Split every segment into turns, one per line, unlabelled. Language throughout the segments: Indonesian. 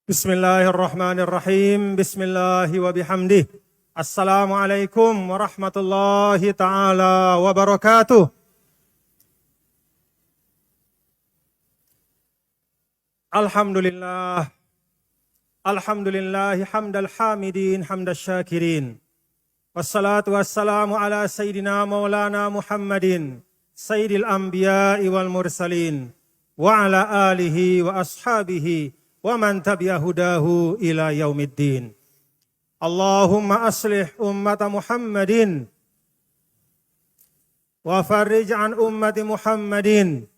Bismillahirrahmanirrahim. Bismillahi wa bihamdih. Assalamualaikum warahmatullahi ta'ala wabarakatuh. Alhamdulillah. Alhamdulillahi hamdal hamidin hamdal syakirin. Wassalatu wassalamu ala sayyidina maulana Muhammadin sayyidil anbiya'i wal mursalin wa ala alihi wa ashabihi wa man tabi'a hudahu ila yaumiddin. Allahumma aslih ummata Muhammadin wa farrij an ummati Muhammadin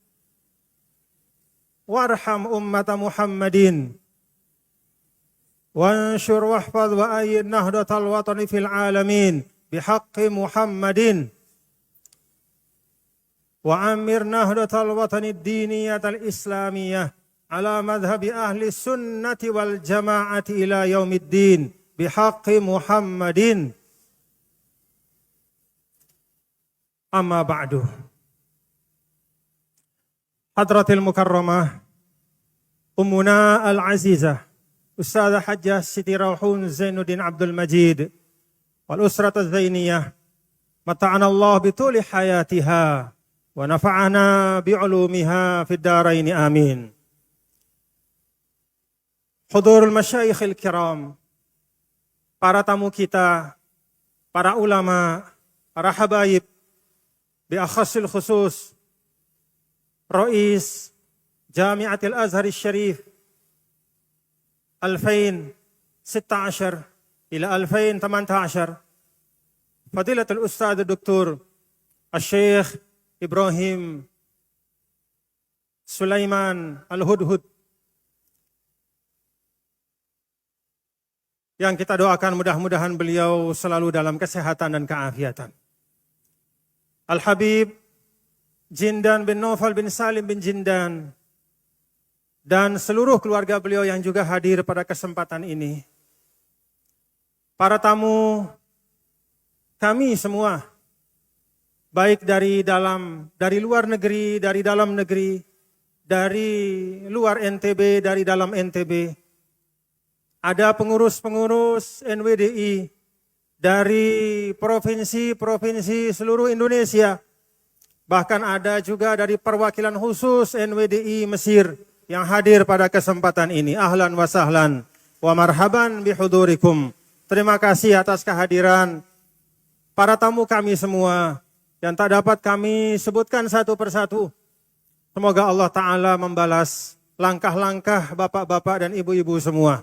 warham ummata Muhammadin wanshur wahfaz wa ayyid nahdatal watani fil alamin bihaqqi Muhammadin wa amir nahdatal watani ad-diniyatal islamiyah ala madhhabi ahli sunnati wal jama'ati ila yaumiddin bihaqqi Muhammadin. Amma ba'du. Hadratil mukarramah Ummuna al-azizah Ustazah Hajjah Siti Rauhun Zainuddin Abdul Majid wal usrat az-zainiyah mata'ana Allah bituli hayatiha wa nafa'ana bi'ulumiha fid daraini amin. Hudurul masyayikhil kiram, para tamu kita, para ulama, para habaib, biakhasil khusus, Rais Jamiatil Azhar Syarif 2016 ila 2018, Fadilatul Ustadz Dr. Syekh Ibrahim Sulaiman Al-Hudhud, yang kita doakan mudah-mudahan beliau selalu dalam kesehatan dan keafiatan. Al-Habib Jindan bin Naufal bin Salim bin Jindan dan seluruh keluarga beliau yang juga hadir pada kesempatan ini. Para tamu kami semua, baik dari luar negeri, dari dalam negeri, dari luar NTB, dari dalam NTB. Ada pengurus-pengurus NWDI dari provinsi-provinsi seluruh Indonesia. Bahkan ada juga dari perwakilan khusus NWDI Mesir yang hadir pada kesempatan ini. Ahlan wa sahlan wa marhaban bihudurikum. Terima kasih atas kehadiran para tamu kami semua yang tak dapat kami sebutkan satu persatu. Semoga Allah Ta'ala membalas langkah-langkah bapak-bapak dan ibu-ibu semua.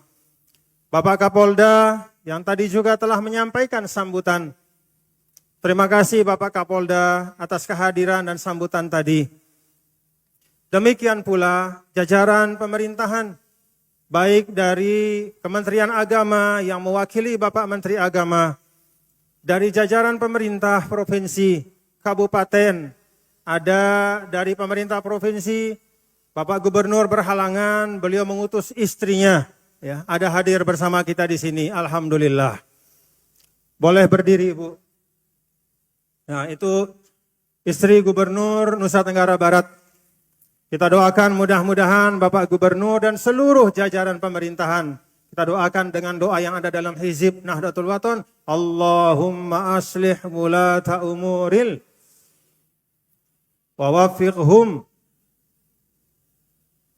Bapak Kapolda yang tadi juga telah menyampaikan sambutan. Terima kasih Bapak Kapolda atas kehadiran dan sambutan tadi. Demikian pula jajaran pemerintahan, baik dari Kementerian Agama yang mewakili Bapak Menteri Agama, dari jajaran pemerintah provinsi, kabupaten, ada dari pemerintah provinsi, Bapak Gubernur berhalangan, beliau mengutus istrinya. Ya, ada hadir bersama kita di sini, alhamdulillah. Boleh berdiri, Bu. Nah, itu istri Gubernur Nusa Tenggara Barat. Kita doakan mudah-mudahan Bapak Gubernur dan seluruh jajaran pemerintahan. Kita doakan dengan doa yang ada dalam Hizib Nahdlatul Wathon. Allahumma aslih wulata umuril wa waffiqhum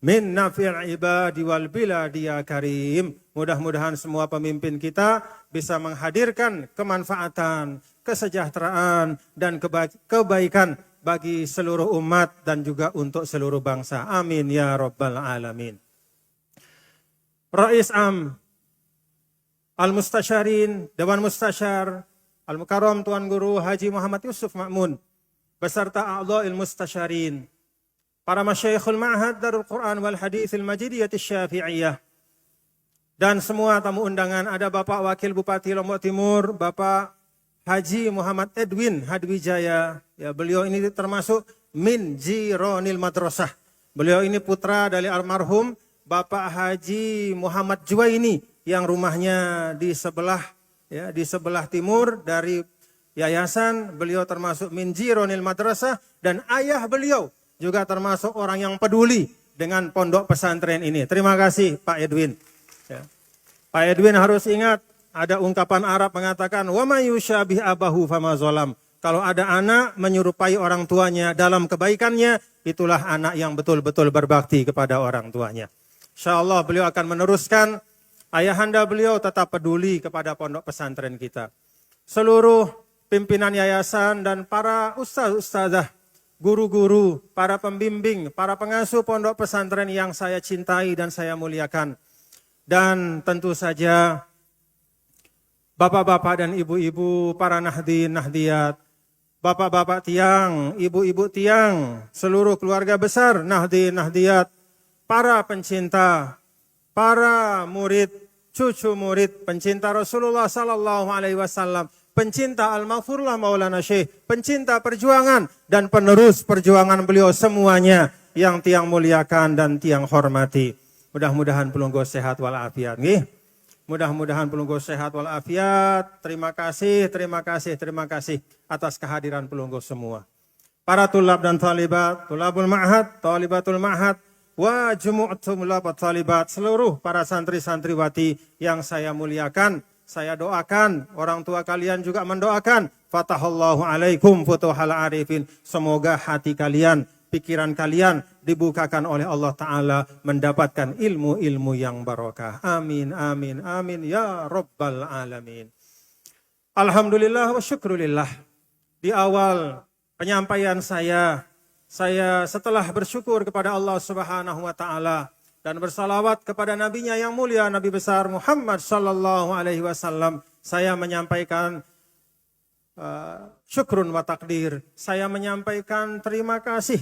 min nafi'il ibadi wal biladi ya karim. Mudah-mudahan semua pemimpin kita bisa menghadirkan kemanfaatan, kesejahteraan, dan kebaikan bagi seluruh umat dan juga untuk seluruh bangsa. Amin ya rabbal alamin. Rais Am Al-Mustasyarin, Dewan Mustasyar, Al-Mukarram Tuan Guru Haji Muhammad Yusuf Ma'mun, beserta a'dha'il mustasyarin, para masyayikhul ma'had Darul Quran wal Hadithil Majidiyatis Syafi'iyah, dan semua tamu undangan. Ada Bapak Wakil Bupati Lombok Timur, Bapak Haji Muhammad Edwin Hadwijaya. Ya, beliau ini termasuk min jironil madrasah. Beliau ini putra dari almarhum Bapak Haji Muhammad Juwaini yang rumahnya di sebelah timur dari yayasan. Beliau termasuk min jironil madrasah, dan ayah beliau juga termasuk orang yang peduli dengan pondok pesantren ini. Terima kasih Pak Edwin. Pak Edwin harus ingat, ada ungkapan Arab mengatakan, wa may yusyabih abahu fama zalam. Kalau ada anak menyerupai orang tuanya dalam kebaikannya, itulah anak yang betul-betul berbakti kepada orang tuanya. InsyaAllah beliau akan meneruskan, ayahanda beliau tetap peduli kepada pondok pesantren kita. Seluruh pimpinan yayasan dan para ustaz-ustazah, guru-guru, para pembimbing, para pengasuh pondok pesantren yang saya cintai dan saya muliakan. Dan tentu saja bapak-bapak dan ibu-ibu, para nahdin, nahdiyat, bapak-bapak tiang, ibu-ibu tiang, seluruh keluarga besar nahdin, nahdiyat, para pencinta, para murid, cucu murid, pencinta Rasulullah sallallahu alaihi wasallam, pencinta Al-Maghfurlah Maulana Syekh, pencinta perjuangan dan penerus perjuangan beliau semuanya yang tiang muliakan dan tiang hormati. Mudah-mudahan pelunggu sehat walafiat. Mudah-mudahan pelunggu sehat walafiat. Terima kasih atas kehadiran pelunggu semua. Para tulab dan talibat, tulabul ma'had, talibatul ma'had, wa jumu'at tulabat talibat, seluruh para santri-santriwati yang saya muliakan. Saya doakan, orang tua kalian juga mendoakan. Fatahallahu alaikum futuhal arifin. Semoga hati kalian, pikiran kalian dibukakan oleh Allah Ta'ala mendapatkan ilmu-ilmu yang barokah. Amin, amin, amin. Ya Rabbal Alamin. Alhamdulillah wa syukrulillah. Di awal penyampaian saya setelah bersyukur kepada Allah Subhanahu wa Ta'ala dan bersalawat kepada nabinya yang mulia, Nabi besar Muhammad sallallahu alaihi wasallam, saya menyampaikan syukrun wa takdir. Saya menyampaikan terima kasih,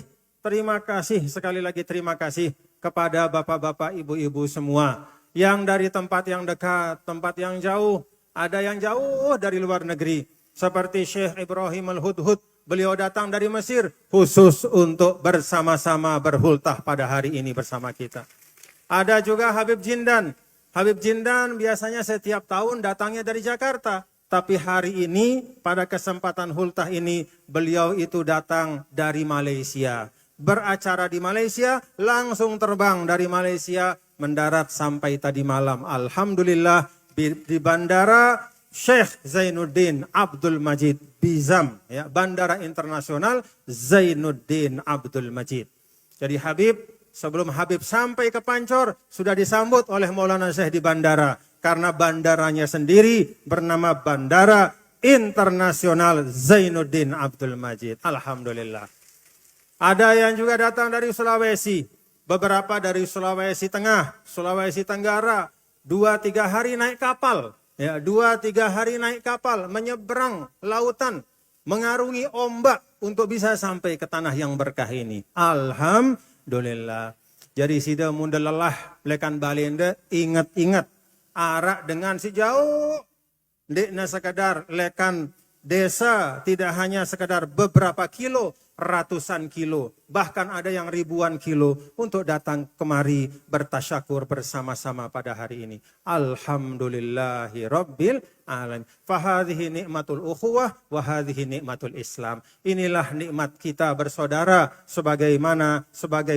sekali lagi terima kasih kepada bapak-bapak, ibu-ibu semua. Yang dari tempat yang dekat, tempat yang jauh, ada yang jauh dari luar negeri. Seperti Syekh Ibrahim Al-Hudhud, beliau datang dari Mesir khusus untuk bersama-sama berhultah pada hari ini bersama kita. Ada juga Habib Jindan. Habib Jindan biasanya setiap tahun datangnya dari Jakarta. Tapi hari ini, pada kesempatan hultah ini, beliau itu datang dari Malaysia. Beracara di Malaysia, langsung terbang dari Malaysia, mendarat sampai tadi malam. Alhamdulillah, di bandara Syekh Zainuddin Abdul Majid Bizam, ya, Bandara Internasional Zainuddin Abdul Majid. Jadi Habib, sebelum Habib sampai ke Pancor, sudah disambut oleh Maulana Syekh di bandara. Karena bandaranya sendiri bernama Bandara Internasional Zainuddin Abdul Majid. Alhamdulillah. Ada yang juga datang dari Sulawesi. Beberapa dari Sulawesi Tengah, Sulawesi Tenggara. 2-3 hari naik kapal. Ya, 2-3 hari naik kapal, menyeberang lautan, mengarungi ombak untuk bisa sampai ke tanah yang berkah ini. Alhamdulillah. Jadi sida munda lelah lekan balenda, ingat-ingat arak dengan si jauh. Dikna sekadar lekan desa, tidak hanya sekadar beberapa kilo, ratusan kilo, bahkan ada yang ribuan kilo untuk datang kemari bertasyakur bersama-sama pada hari ini. Alhamdulillahi Rabbil Alamin. Fahadhihi ni'matul ukhuwah wa hadhihi ni'matul Islam. Inilah nikmat kita bersaudara sebagai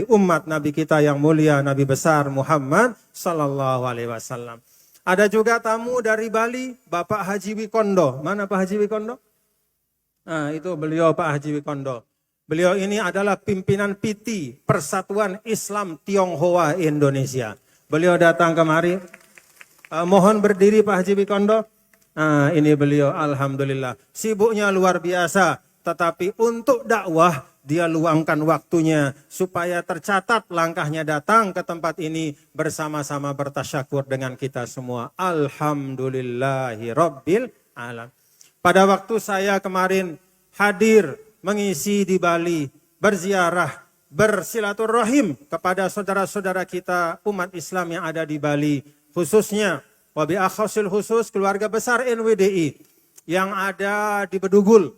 umat Nabi kita yang mulia, Nabi besar Muhammad sallallahu alaihi wasallam. Ada juga tamu dari Bali, Bapak Haji Wikondo. Mana Pak Haji Wikondo? Nah, itu beliau Pak Haji Wikondo. Beliau ini adalah pimpinan PT Persatuan Islam Tionghoa Indonesia. Beliau datang kemari. Mohon berdiri Pak Haji Wikondo. Nah, ini beliau, alhamdulillah. Sibuknya luar biasa, tetapi untuk dakwah dia luangkan waktunya supaya tercatat langkahnya datang ke tempat ini bersama-sama bertasyakur dengan kita semua. Alhamdulillahi Rabbil Alamin. Pada waktu saya kemarin hadir mengisi di Bali, berziarah, bersilaturahim kepada saudara-saudara kita umat Islam yang ada di Bali, khususnya wabi akhasil khusus keluarga besar NWDI yang ada di Bedugul.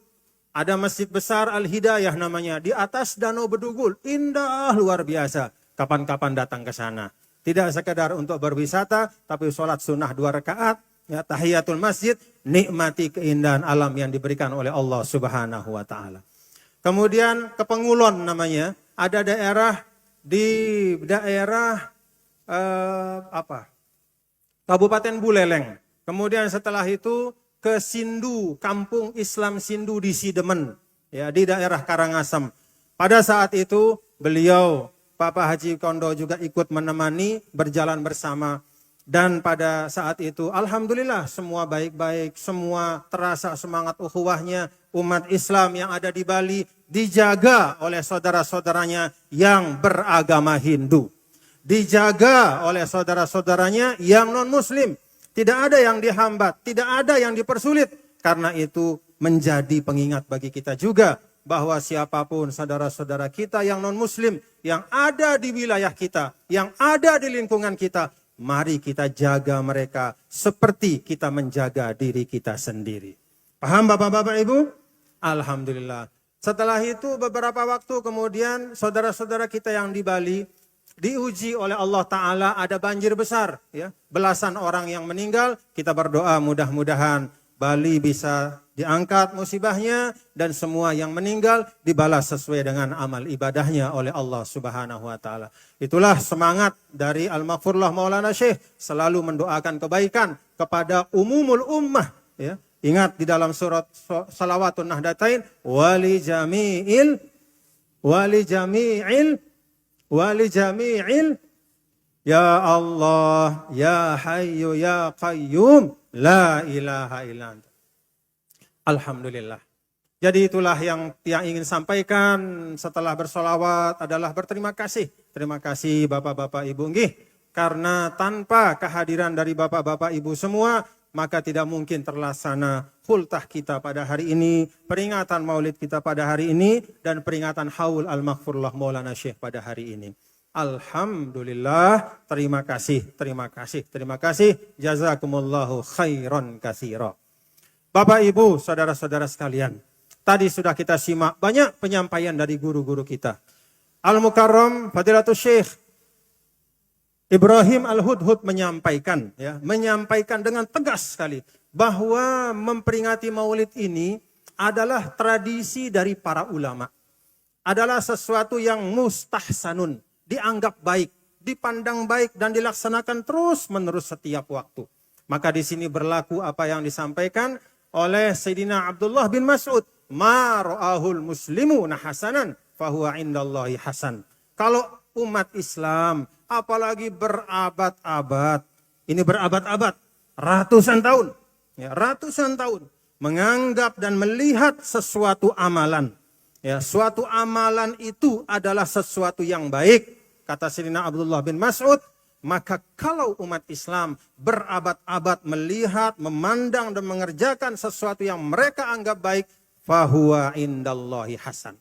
Ada masjid besar Al-Hidayah namanya, di atas Danau Bedugul, indah luar biasa. Kapan-kapan datang ke sana. Tidak sekedar untuk berwisata, tapi sholat sunnah 2 rakaat, ya, tahiyatul masjid, nikmati keindahan alam yang diberikan oleh Allah Subhanahu wa Ta'ala. Kemudian ke Pengulon namanya, ada daerah di daerah Kabupaten Buleleng. Kemudian setelah itu ke Sindu, Kampung Islam Sindu di Sidemen, ya, di daerah Karangasem. Pada saat itu beliau, Bapak Haji Kondo juga ikut menemani, berjalan bersama. Dan pada saat itu alhamdulillah semua baik-baik, semua terasa semangat ukhuwahnya. Umat Islam yang ada di Bali dijaga oleh saudara-saudaranya yang beragama Hindu. Dijaga oleh saudara-saudaranya yang non-muslim. Tidak ada yang dihambat, tidak ada yang dipersulit. Karena itu menjadi pengingat bagi kita juga bahwa siapapun saudara-saudara kita yang non-muslim, yang ada di wilayah kita, yang ada di lingkungan kita, mari kita jaga mereka seperti kita menjaga diri kita sendiri. Paham Bapak-Bapak Ibu? Alhamdulillah. Setelah itu beberapa waktu kemudian saudara-saudara kita yang di Bali diuji oleh Allah Ta'ala, ada banjir besar. Ya. Belasan orang yang meninggal, kita berdoa mudah-mudahan Bali bisa diangkat musibahnya dan semua yang meninggal dibalas sesuai dengan amal ibadahnya oleh Allah Subhanahu wa taala. Itulah semangat dari Al-Maghfurullah Maulana Syekh, selalu mendoakan kebaikan kepada umumul ummah, ya. Ingat di dalam surat Salawatun Nahdatain, wali jami'il ya Allah ya Hayyu ya Qayyum la ilaha illa anta. Alhamdulillah. Jadi itulah yang ingin sampaikan setelah bersolawat adalah berterima kasih. Terima kasih Bapak-Bapak Ibu. Nggih, karena tanpa kehadiran dari Bapak-Bapak Ibu semua, maka tidak mungkin terlaksana khultah kita pada hari ini, peringatan maulid kita pada hari ini, dan peringatan haul al-maghfurullah Maulana Syekh pada hari ini. Alhamdulillah, terima kasih. Jazakumullahu khairan katsira. Bapak Ibu, saudara-saudara sekalian, tadi sudah kita simak banyak penyampaian dari guru-guru kita. Al-Mukarram Fadilatul Syekh Ibrahim Al-Hudhud menyampaikan dengan tegas sekali bahwa memperingati maulid ini adalah tradisi dari para ulama. Adalah sesuatu yang mustahsanun, dianggap baik, dipandang baik dan dilaksanakan terus-menerus setiap waktu. Maka di sini berlaku apa yang disampaikan oleh Sayyidina Abdullah bin Mas'ud, ma ra'ahul muslimuna hasanan fahuwa indallahi hasan. Kalau umat Islam apalagi berabad-abad, ini berabad-abad, ratusan tahun menganggap dan melihat sesuatu amalan. Ya, suatu amalan itu adalah sesuatu yang baik, kata Sayyidina Abdullah bin Mas'ud. Maka kalau umat Islam berabad-abad melihat, memandang dan mengerjakan sesuatu yang mereka anggap baik, fahuwa indallahi hasan.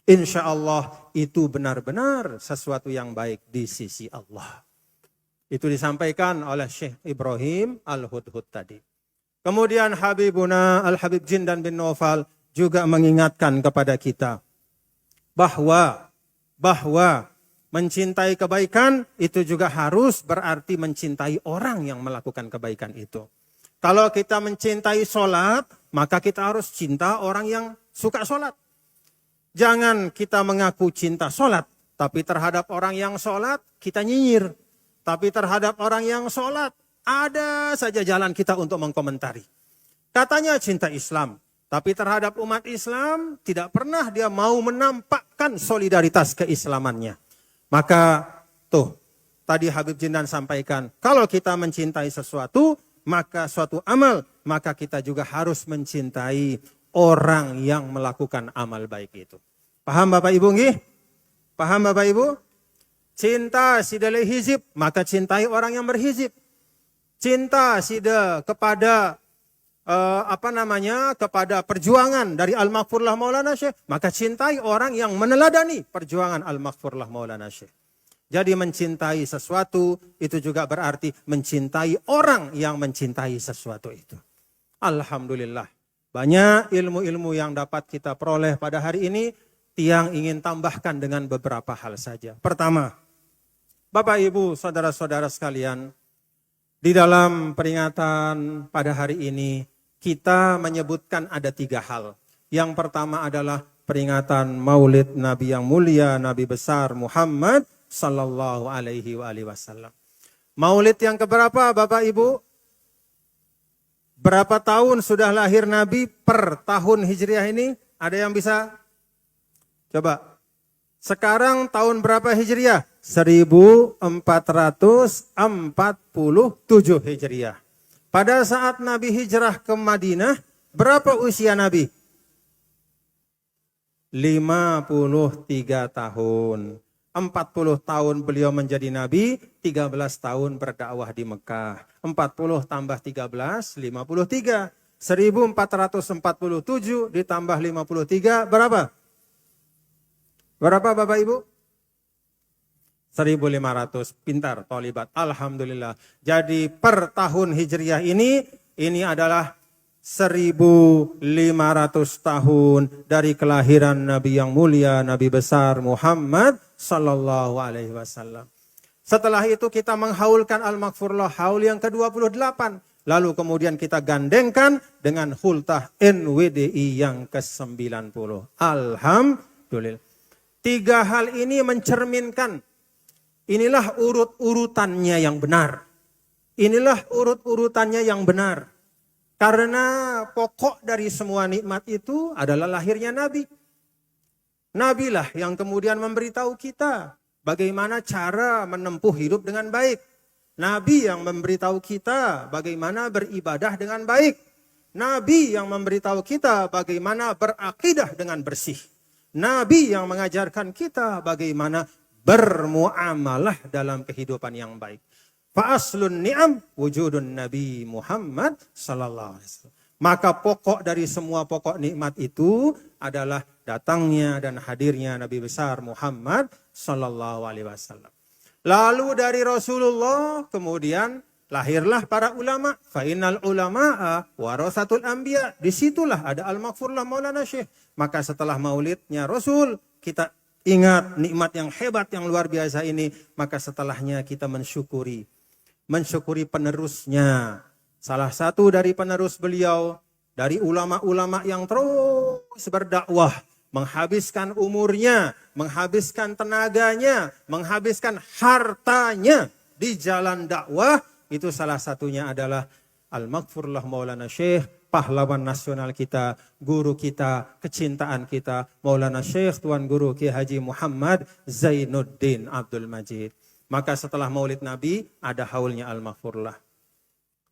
Insya Allah itu benar-benar sesuatu yang baik di sisi Allah. Itu disampaikan oleh Syekh Ibrahim Al-Hudhud tadi. Kemudian Habibuna Al-Habib Jindan bin Naufal juga mengingatkan kepada kita bahwa mencintai kebaikan itu juga harus berarti mencintai orang yang melakukan kebaikan itu. Kalau kita mencintai sholat, maka kita harus cinta orang yang suka sholat. Jangan kita mengaku cinta sholat, tapi terhadap orang yang sholat kita nyinyir. Tapi terhadap orang yang sholat, ada saja jalan kita untuk mengkomentari. Katanya cinta Islam, tapi terhadap umat Islam tidak pernah dia mau menampakkan solidaritas keislamannya. Maka tadi Habib Jindan sampaikan, kalau kita mencintai sesuatu, maka suatu amal, maka kita juga harus mencintai orang yang melakukan amal baik itu. Paham Bapak Ibu nggih? Paham Bapak Ibu? Cinta sidale hizib, maka cintai orang yang berhizib. Cinta sida kepada kepada perjuangan dari Al-Maghfurullah Maulana Syekh, maka cintai orang yang meneladani perjuangan Al-Maghfurullah Maulana Syekh. Jadi mencintai sesuatu itu juga berarti mencintai orang yang mencintai sesuatu itu. Alhamdulillah, banyak ilmu-ilmu yang dapat kita peroleh pada hari ini. Tiang ingin tambahkan dengan beberapa hal saja. Pertama, Bapak Ibu, saudara-saudara sekalian, di dalam peringatan pada hari ini kita menyebutkan ada 3 hal. Yang pertama adalah peringatan Maulid Nabi yang mulia, Nabi besar Muhammad sallallahu alaihi wasallam. Maulid yang keberapa Bapak Ibu? Berapa tahun sudah lahir Nabi per tahun Hijriah ini? Ada yang bisa? Coba. Sekarang tahun berapa Hijriah? 1447 Hijriah. Pada saat Nabi hijrah ke Madinah, berapa usia Nabi? 53 tahun. 40 tahun beliau menjadi Nabi, 13 tahun berdakwah di Mekah. 40 tambah 13, 53. 1447 ditambah 53, berapa? Berapa Bapak Ibu? 1500, pintar, tolibat, alhamdulillah. Jadi per tahun Hijriah ini adalah 1500 tahun dari kelahiran Nabi yang mulia, Nabi besar Muhammad sallallahu alaihi wasallam. Setelah itu kita menghaulkan Al-Maghfurlah, haul yang ke-28. Lalu kemudian kita gandengkan dengan hultah NWDI yang ke-90. Alhamdulillah. 3 hal ini mencerminkan, inilah urut-urutannya yang benar. Inilah urut-urutannya yang benar. Karena pokok dari semua nikmat itu adalah lahirnya Nabi. Nabilah yang kemudian memberitahu kita bagaimana cara menempuh hidup dengan baik. Nabi yang memberitahu kita bagaimana beribadah dengan baik. Nabi yang memberitahu kita bagaimana berakidah dengan bersih. Nabi yang mengajarkan kita bagaimana bermuamalah dalam kehidupan yang baik. Fa'aslun ni'am wujudun Nabi Muhammad sallallahu alaihi wasallam. Maka pokok dari semua pokok nikmat itu adalah datangnya dan hadirnya Nabi besar Muhammad sallallahu alaihi wasallam. Lalu dari Rasulullah kemudian lahirlah para ulama. Fa'innal ulama'a warasatul anbiya. Disitulah ada Al-Maghfurlah Maulana Syekh. Maka setelah maulidnya Rasul, kita ingat nikmat yang hebat, yang luar biasa ini. Maka setelahnya kita mensyukuri penerusnya. Salah satu dari penerus beliau, dari ulama-ulama yang terus berdakwah, menghabiskan umurnya, menghabiskan tenaganya, menghabiskan hartanya di jalan dakwah. Itu salah satunya adalah Al-Maghfurlah Maulana Syekh, pahlawan nasional kita, guru kita, kecintaan kita, Maulana Syekh Tuan Guru Ki Haji Muhammad Zainuddin Abdul Majid. Maka setelah maulid Nabi ada haulnya Al-Maghfurlah.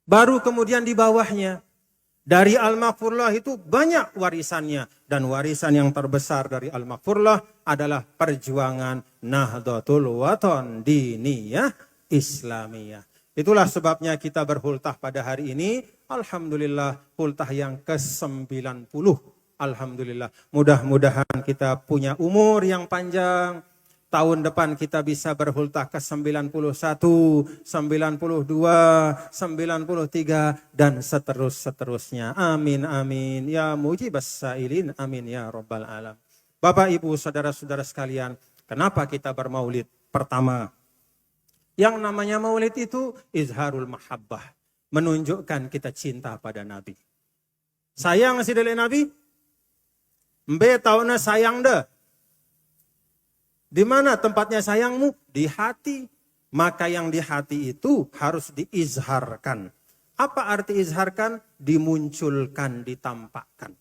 Baru kemudian di bawahnya, dari Al-Maghfurlah itu banyak warisannya. Dan warisan yang terbesar dari Al-Maghfurlah adalah perjuangan Nahdlatul Wathon Diniyah Islamiyah. Itulah sebabnya kita berhultah pada hari ini. Alhamdulillah, hultah yang ke-90. Alhamdulillah. Mudah-mudahan kita punya umur yang panjang. Tahun depan kita bisa berhultah ke-91, 92, 93, dan seterusnya. Amin, amin. Ya mujibas sa'ilin, amin ya rabbal alam. Bapak, Ibu, saudara-saudara sekalian, kenapa kita bermaulid? Pertama, yang namanya maulid itu izharul mahabbah. Menunjukkan kita cinta pada Nabi. Sayang si dele Nabi? Mbe tauna sayang deh. Di mana tempatnya sayangmu? Di hati. Maka yang di hati itu harus diizharkan. Apa arti izharkan? Dimunculkan, ditampakkan.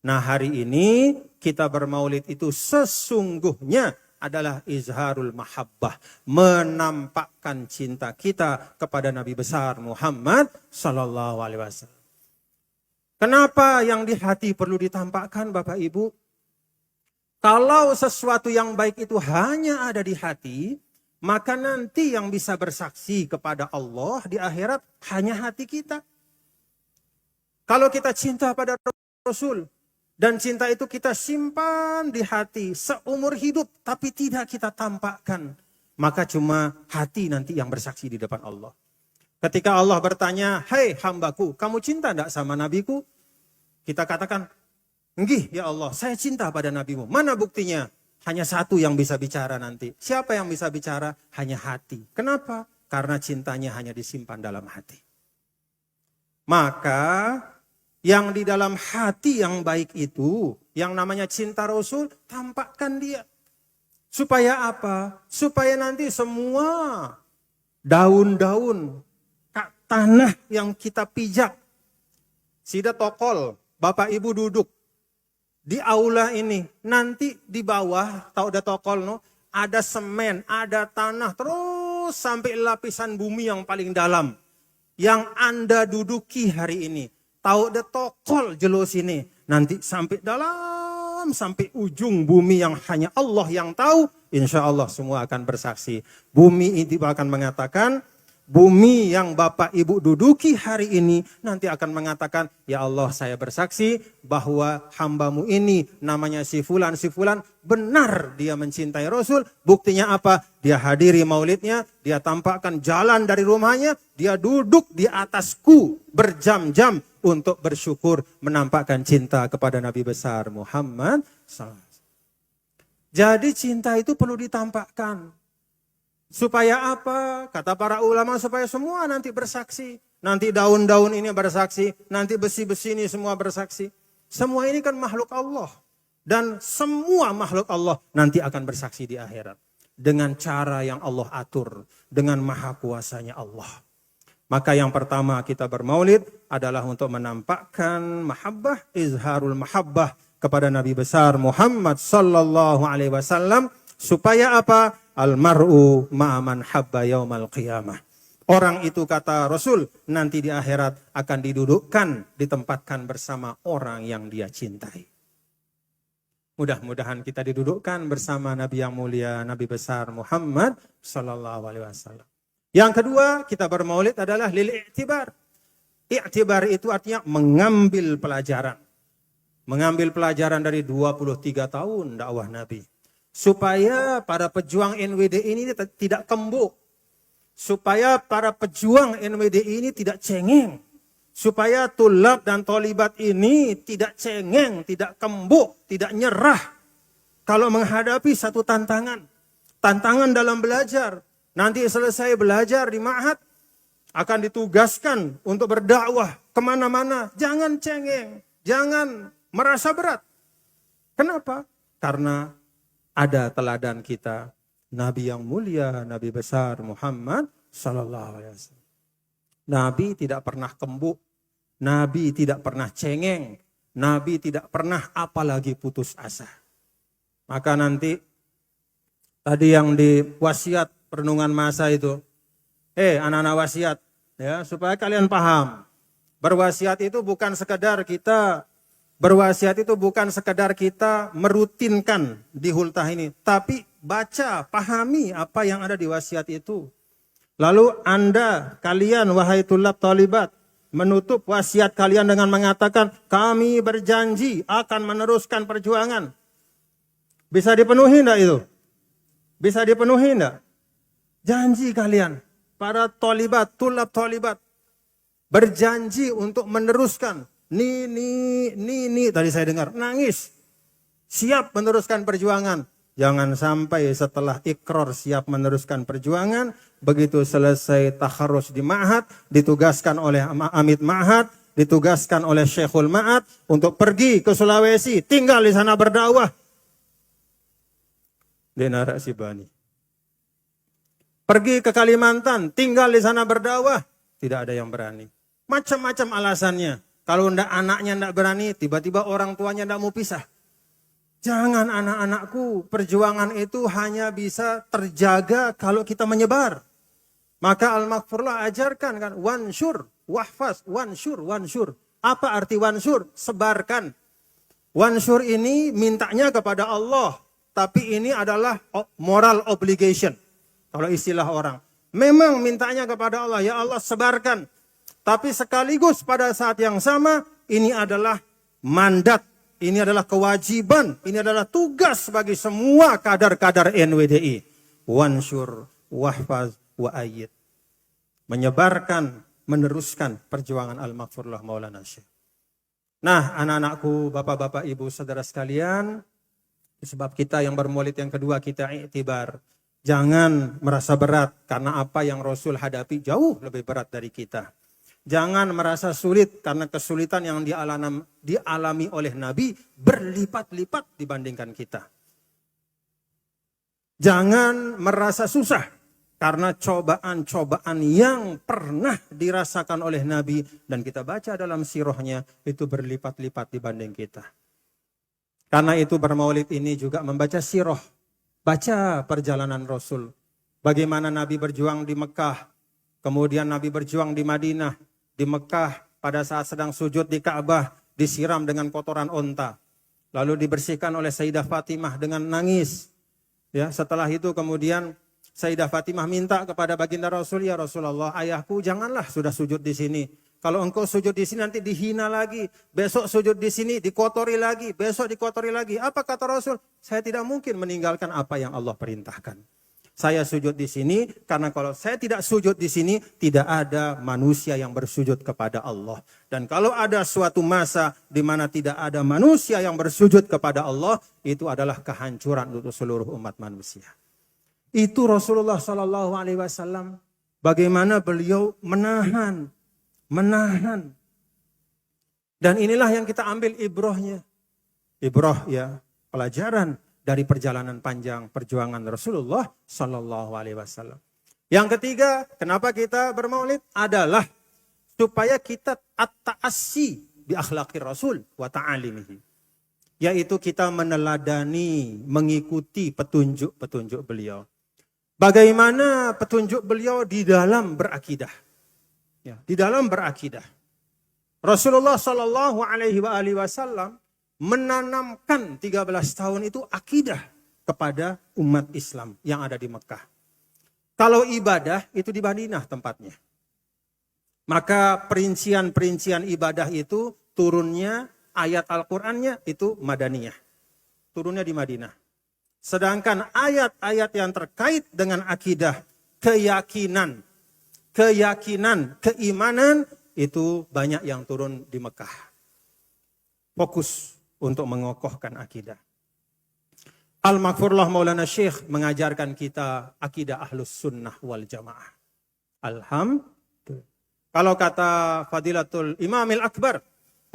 Nah, hari ini kita bermaulid itu sesungguhnya adalah izharul mahabbah, menampakkan cinta kita kepada Nabi besar Muhammad sallallahu alaihi wasallam. Kenapa yang di hati perlu ditampakkan, Bapak Ibu? Kalau sesuatu yang baik itu hanya ada di hati, maka nanti yang bisa bersaksi kepada Allah di akhirat hanya hati kita. Kalau kita cinta pada Rasul, dan cinta itu kita simpan di hati seumur hidup, tapi tidak kita tampakkan. Maka cuma hati nanti yang bersaksi di depan Allah. Ketika Allah bertanya, "Hai hambaku, kamu cinta enggak sama nabiku?" Kita katakan, "Nggih ya Allah, saya cinta pada nabimu." Mana buktinya? Hanya satu yang bisa bicara nanti. Siapa yang bisa bicara? Hanya hati. Kenapa? Karena cintanya hanya disimpan dalam hati. Maka yang di dalam hati yang baik itu, yang namanya cinta Rasul, tampakkan dia. Supaya apa? Supaya nanti semua daun-daun, tanah yang kita pijak. Sida tokol, Bapak Ibu duduk di aula ini. Nanti di bawah, tahu udah tokol no, ada semen, ada tanah, terus sampai lapisan bumi yang paling dalam. Yang Anda duduki hari ini. Tahu udah tokol jelo sini. Nanti sampai dalam, sampai ujung bumi yang hanya Allah yang tahu. Insya Allah semua akan bersaksi. Bumi itu akan mengatakan, bumi yang Bapak Ibu duduki hari ini nanti akan mengatakan, ya Allah saya bersaksi bahwa hambamu ini namanya si fulan benar dia mencintai Rasul. Buktinya apa? Dia hadiri maulidnya, dia tampakkan jalan dari rumahnya, dia duduk di atasku berjam-jam untuk bersyukur menampakkan cinta kepada Nabi besar Muhammad SAW. Jadi cinta itu perlu ditampakkan. Supaya apa? Kata para ulama supaya semua nanti bersaksi. Nanti daun-daun ini bersaksi. Nanti besi-besi ini semua bersaksi. Semua ini kan makhluk Allah. Dan semua makhluk Allah nanti akan bersaksi di akhirat. Dengan cara yang Allah atur. Dengan maha kuasanya Allah. Maka yang pertama kita bermaulid adalah untuk menampakkan mahabbah, izharul mahabbah kepada Nabi besar Muhammad sallallahu alaihi wasallam. Supaya apa? Almar'u ma'aman habba yaumal qiyamah. Orang itu kata Rasul nanti di akhirat akan didudukkan, ditempatkan bersama orang yang dia cintai. Mudah-mudahan kita didudukkan bersama Nabi yang mulia, Nabi besar Muhammad sallallahu alaihi wasallam. Yang kedua, kita bermaulid adalah lil i'tibar. I'tibar itu artinya mengambil pelajaran. Mengambil pelajaran dari 23 tahun dakwah Nabi. Supaya para pejuang NWD ini tidak kembuk. Supaya para pejuang NWD ini tidak cengeng. Supaya tulab dan tolibat ini tidak cengeng, tidak kembuk, tidak nyerah. Kalau menghadapi satu tantangan. Tantangan dalam belajar. Nanti selesai belajar di ma'had. Akan ditugaskan untuk berdakwah kemana-mana. Jangan cengeng, jangan merasa berat. Kenapa? Karena ada teladan kita, Nabi yang mulia, Nabi besar Muhammad sallallahu alaihi wasallam. Nabi tidak pernah kembuk, Nabi tidak pernah cengeng, Nabi tidak pernah apalagi putus asa. Maka nanti tadi yang di wasiat perenungan masa itu, anak-anak wasiat, ya supaya kalian paham, berwasiat itu bukan sekedar kita Berwasiat itu bukan sekedar kita merutinkan di hultah ini. Tapi baca, pahami apa yang ada di wasiat itu. Lalu kalian wahai tulab talibat, menutup wasiat kalian dengan mengatakan, kami berjanji akan meneruskan perjuangan. Bisa dipenuhi enggak itu? Bisa dipenuhi enggak? Janji kalian, para talibat, tulab talibat, berjanji untuk meneruskan. Ni tadi saya dengar nangis, siap meneruskan perjuangan. Jangan sampai setelah ikrar siap meneruskan perjuangan, begitu selesai takharrus di ma'had, ditugaskan oleh Amit Ma'had, ditugaskan oleh Syekhul Ma'had untuk pergi ke Sulawesi, tinggal di sana berdakwah. Denara Sibani. Pergi ke Kalimantan, tinggal di sana berdakwah, tidak ada yang berani. Macam-macam alasannya. Kalau anaknya tidak berani, tiba-tiba orang tuanya tidak mau pisah. Jangan anak-anakku, perjuangan itu hanya bisa terjaga kalau kita menyebar. Maka Al-Maghfurlah ajarkan kan, wansur, wahfaz, wansur. Apa arti wansur? Sebarkan. Wansur ini mintanya kepada Allah. Tapi ini adalah moral obligation. Kalau istilah orang. Memang mintanya kepada Allah, ya Allah sebarkan. Tapi sekaligus pada saat yang sama, ini adalah mandat, ini adalah kewajiban, ini adalah tugas bagi semua kadar-kadar NWDI. Wansur, wahfaz, wa'ayyid. Menyebarkan, meneruskan perjuangan Al-Maghfurlah Maulana Syekh. Nah, anak-anakku, bapak-bapak, ibu, saudara sekalian, sebab kita yang bermaulid yang kedua, kita iktibar. Jangan merasa berat, karena apa yang Rasul hadapi jauh lebih berat dari kita. Jangan merasa sulit karena kesulitan yang dialami oleh Nabi berlipat-lipat dibandingkan kita. Jangan merasa susah Karena cobaan-cobaan yang pernah dirasakan oleh Nabi dan kita baca dalam sirahnya itu berlipat-lipat dibanding kita. Karena itu bermaulid ini juga membaca sirah, baca perjalanan Rasul. Bagaimana Nabi berjuang di Mekah, kemudian Nabi berjuang di Madinah, di Mekah pada saat sedang sujud di Ka'bah disiram dengan kotoran onta. Lalu dibersihkan oleh Sayyidah Fatimah dengan nangis. Ya, setelah itu kemudian Sayyidah Fatimah minta kepada baginda Rasul, ya Rasulullah, ayahku janganlah sudah sujud di sini. Kalau engkau sujud di sini nanti dihina lagi. Besok sujud di sini dikotori lagi. Besok dikotori lagi. Apa kata Rasul? Saya tidak mungkin meninggalkan apa yang Allah perintahkan. Saya sujud di sini karena kalau saya tidak sujud di sini tidak ada manusia yang bersujud kepada Allah. Dan kalau ada suatu masa di mana tidak ada manusia yang bersujud kepada Allah, itu adalah kehancuran untuk seluruh umat manusia. Itu Rasulullah Shallallahu Alaihi Wasallam. Bagaimana beliau menahan. Dan inilah yang kita ambil ibrahnya. Ibrah ya, pelajaran dari perjalanan panjang perjuangan Rasulullah Shallallahu Alaihi Wasallam. Yang ketiga, kenapa kita bermaulid adalah supaya kita at-ta'assi bi akhlaqir Rasul wa ta'alimihi. Yaitu kita meneladani, mengikuti petunjuk-petunjuk beliau. Bagaimana petunjuk beliau di dalam berakidah. Ya, di dalam berakidah. Rasulullah Shallallahu Alaihi Wasallam menanamkan 13 tahun itu akidah kepada umat Islam yang ada di Mekah. Kalau ibadah itu di Madinah tempatnya. Maka perincian-perincian ibadah itu turunnya ayat Al-Qur'annya itu Madaniyah. Turunnya di Madinah. Sedangkan ayat-ayat yang terkait dengan akidah, keyakinan, keimanan itu banyak yang turun di Mekah. Fokus untuk mengokohkan akidah. Al-Maghfurullah Maulana Syekh mengajarkan kita akidah Ahlus Sunnah wal Jamaah. Alhamdulillah. Kalau kata Fadilatul Imamil Akbar,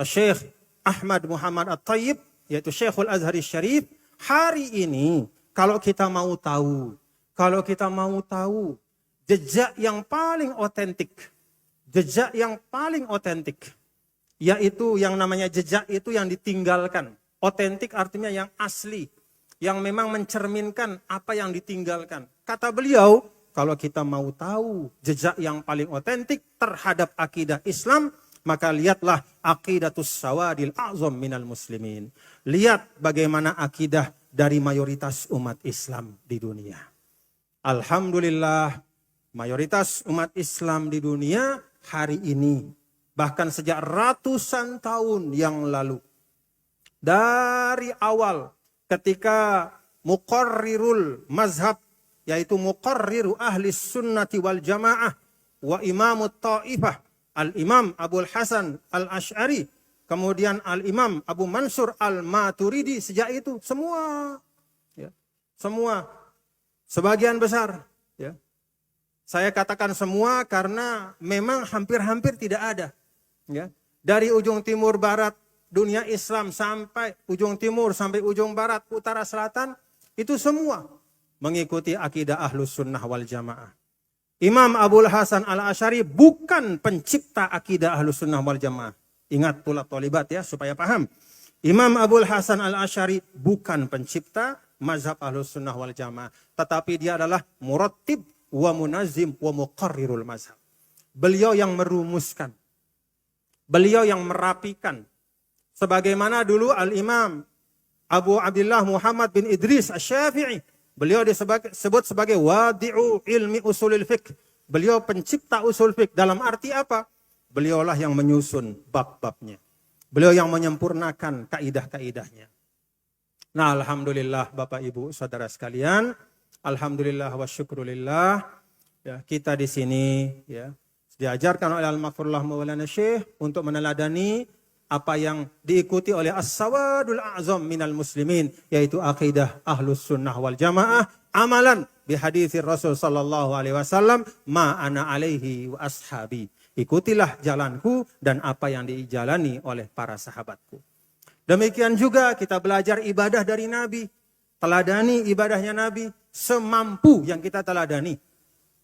Syekh Ahmad Muhammad At-Tayyib, yaitu Syekhul Azhari Syarif, hari ini kalau kita mau tahu jejak yang paling otentik, yaitu yang namanya jejak itu yang ditinggalkan. Otentik artinya yang asli, yang memang mencerminkan apa yang ditinggalkan. Kata beliau, kalau kita mau tahu jejak yang paling otentik terhadap akidah Islam, maka lihatlah aqidatus sawadil a'zam minal muslimin. Lihat bagaimana akidah dari mayoritas umat Islam di dunia. Alhamdulillah, mayoritas umat Islam di dunia hari ini, bahkan sejak ratusan tahun yang lalu, dari awal ketika muqarrirul mazhab, yaitu muqarriru ahli sunnati wal jamaah wa imamut ta'ifah, Al-Imam Abul Hasan Al-Ash'ari, kemudian Al-Imam Abu Mansur Al-Maturidi, sejak itu semua, sebagian besar, ya. Saya katakan semua karena memang hampir-hampir tidak ada. Ya. Dari ujung timur barat dunia Islam sampai ujung timur, sampai ujung barat, utara, selatan, itu semua mengikuti akidah Ahlus Sunnah wal Jamaah. Imam Abul Hasan Al-Ash'ari bukan pencipta akidah Ahlus Sunnah wal Jamaah. Ingat tulab tolibat ya, supaya paham. Imam Abul Hasan Al-Ash'ari bukan pencipta mazhab Ahlus Sunnah wal Jamaah. Tetapi dia adalah murattib wa munazim wa muqarrirul mazhab. Beliau yang merumuskan. Beliau yang merapikan. Sebagaimana dulu Al-Imam Abu Abdullah Muhammad bin Idris Asy-Syafi'i. Beliau disebut sebagai wadi'u ilmi usulil fiqh. Beliau pencipta usul fiqh. Dalam arti apa? Beliaulah yang menyusun bab-babnya. Beliau yang menyempurnakan kaidah-kaidahnya. Nah, alhamdulillah Bapak Ibu Saudara sekalian, alhamdulillah wa syukrulillah, ya, kita di sini ya diajarkan oleh Al-Maghfurullah Maulana Syekh untuk meneladani apa yang diikuti oleh as-sawadul a'zam minal muslimin, yaitu akidah Ahlus Sunnah wal Jamaah, amalan bi haditsir Rasul sallallahu alaihi wasallam, ma ana alaihi wa ashabi. Ikutilah jalanku dan apa yang dijalani oleh para sahabatku. Demikian juga kita belajar ibadah dari Nabi. Teladani ibadahnya Nabi semampu yang kita teladani.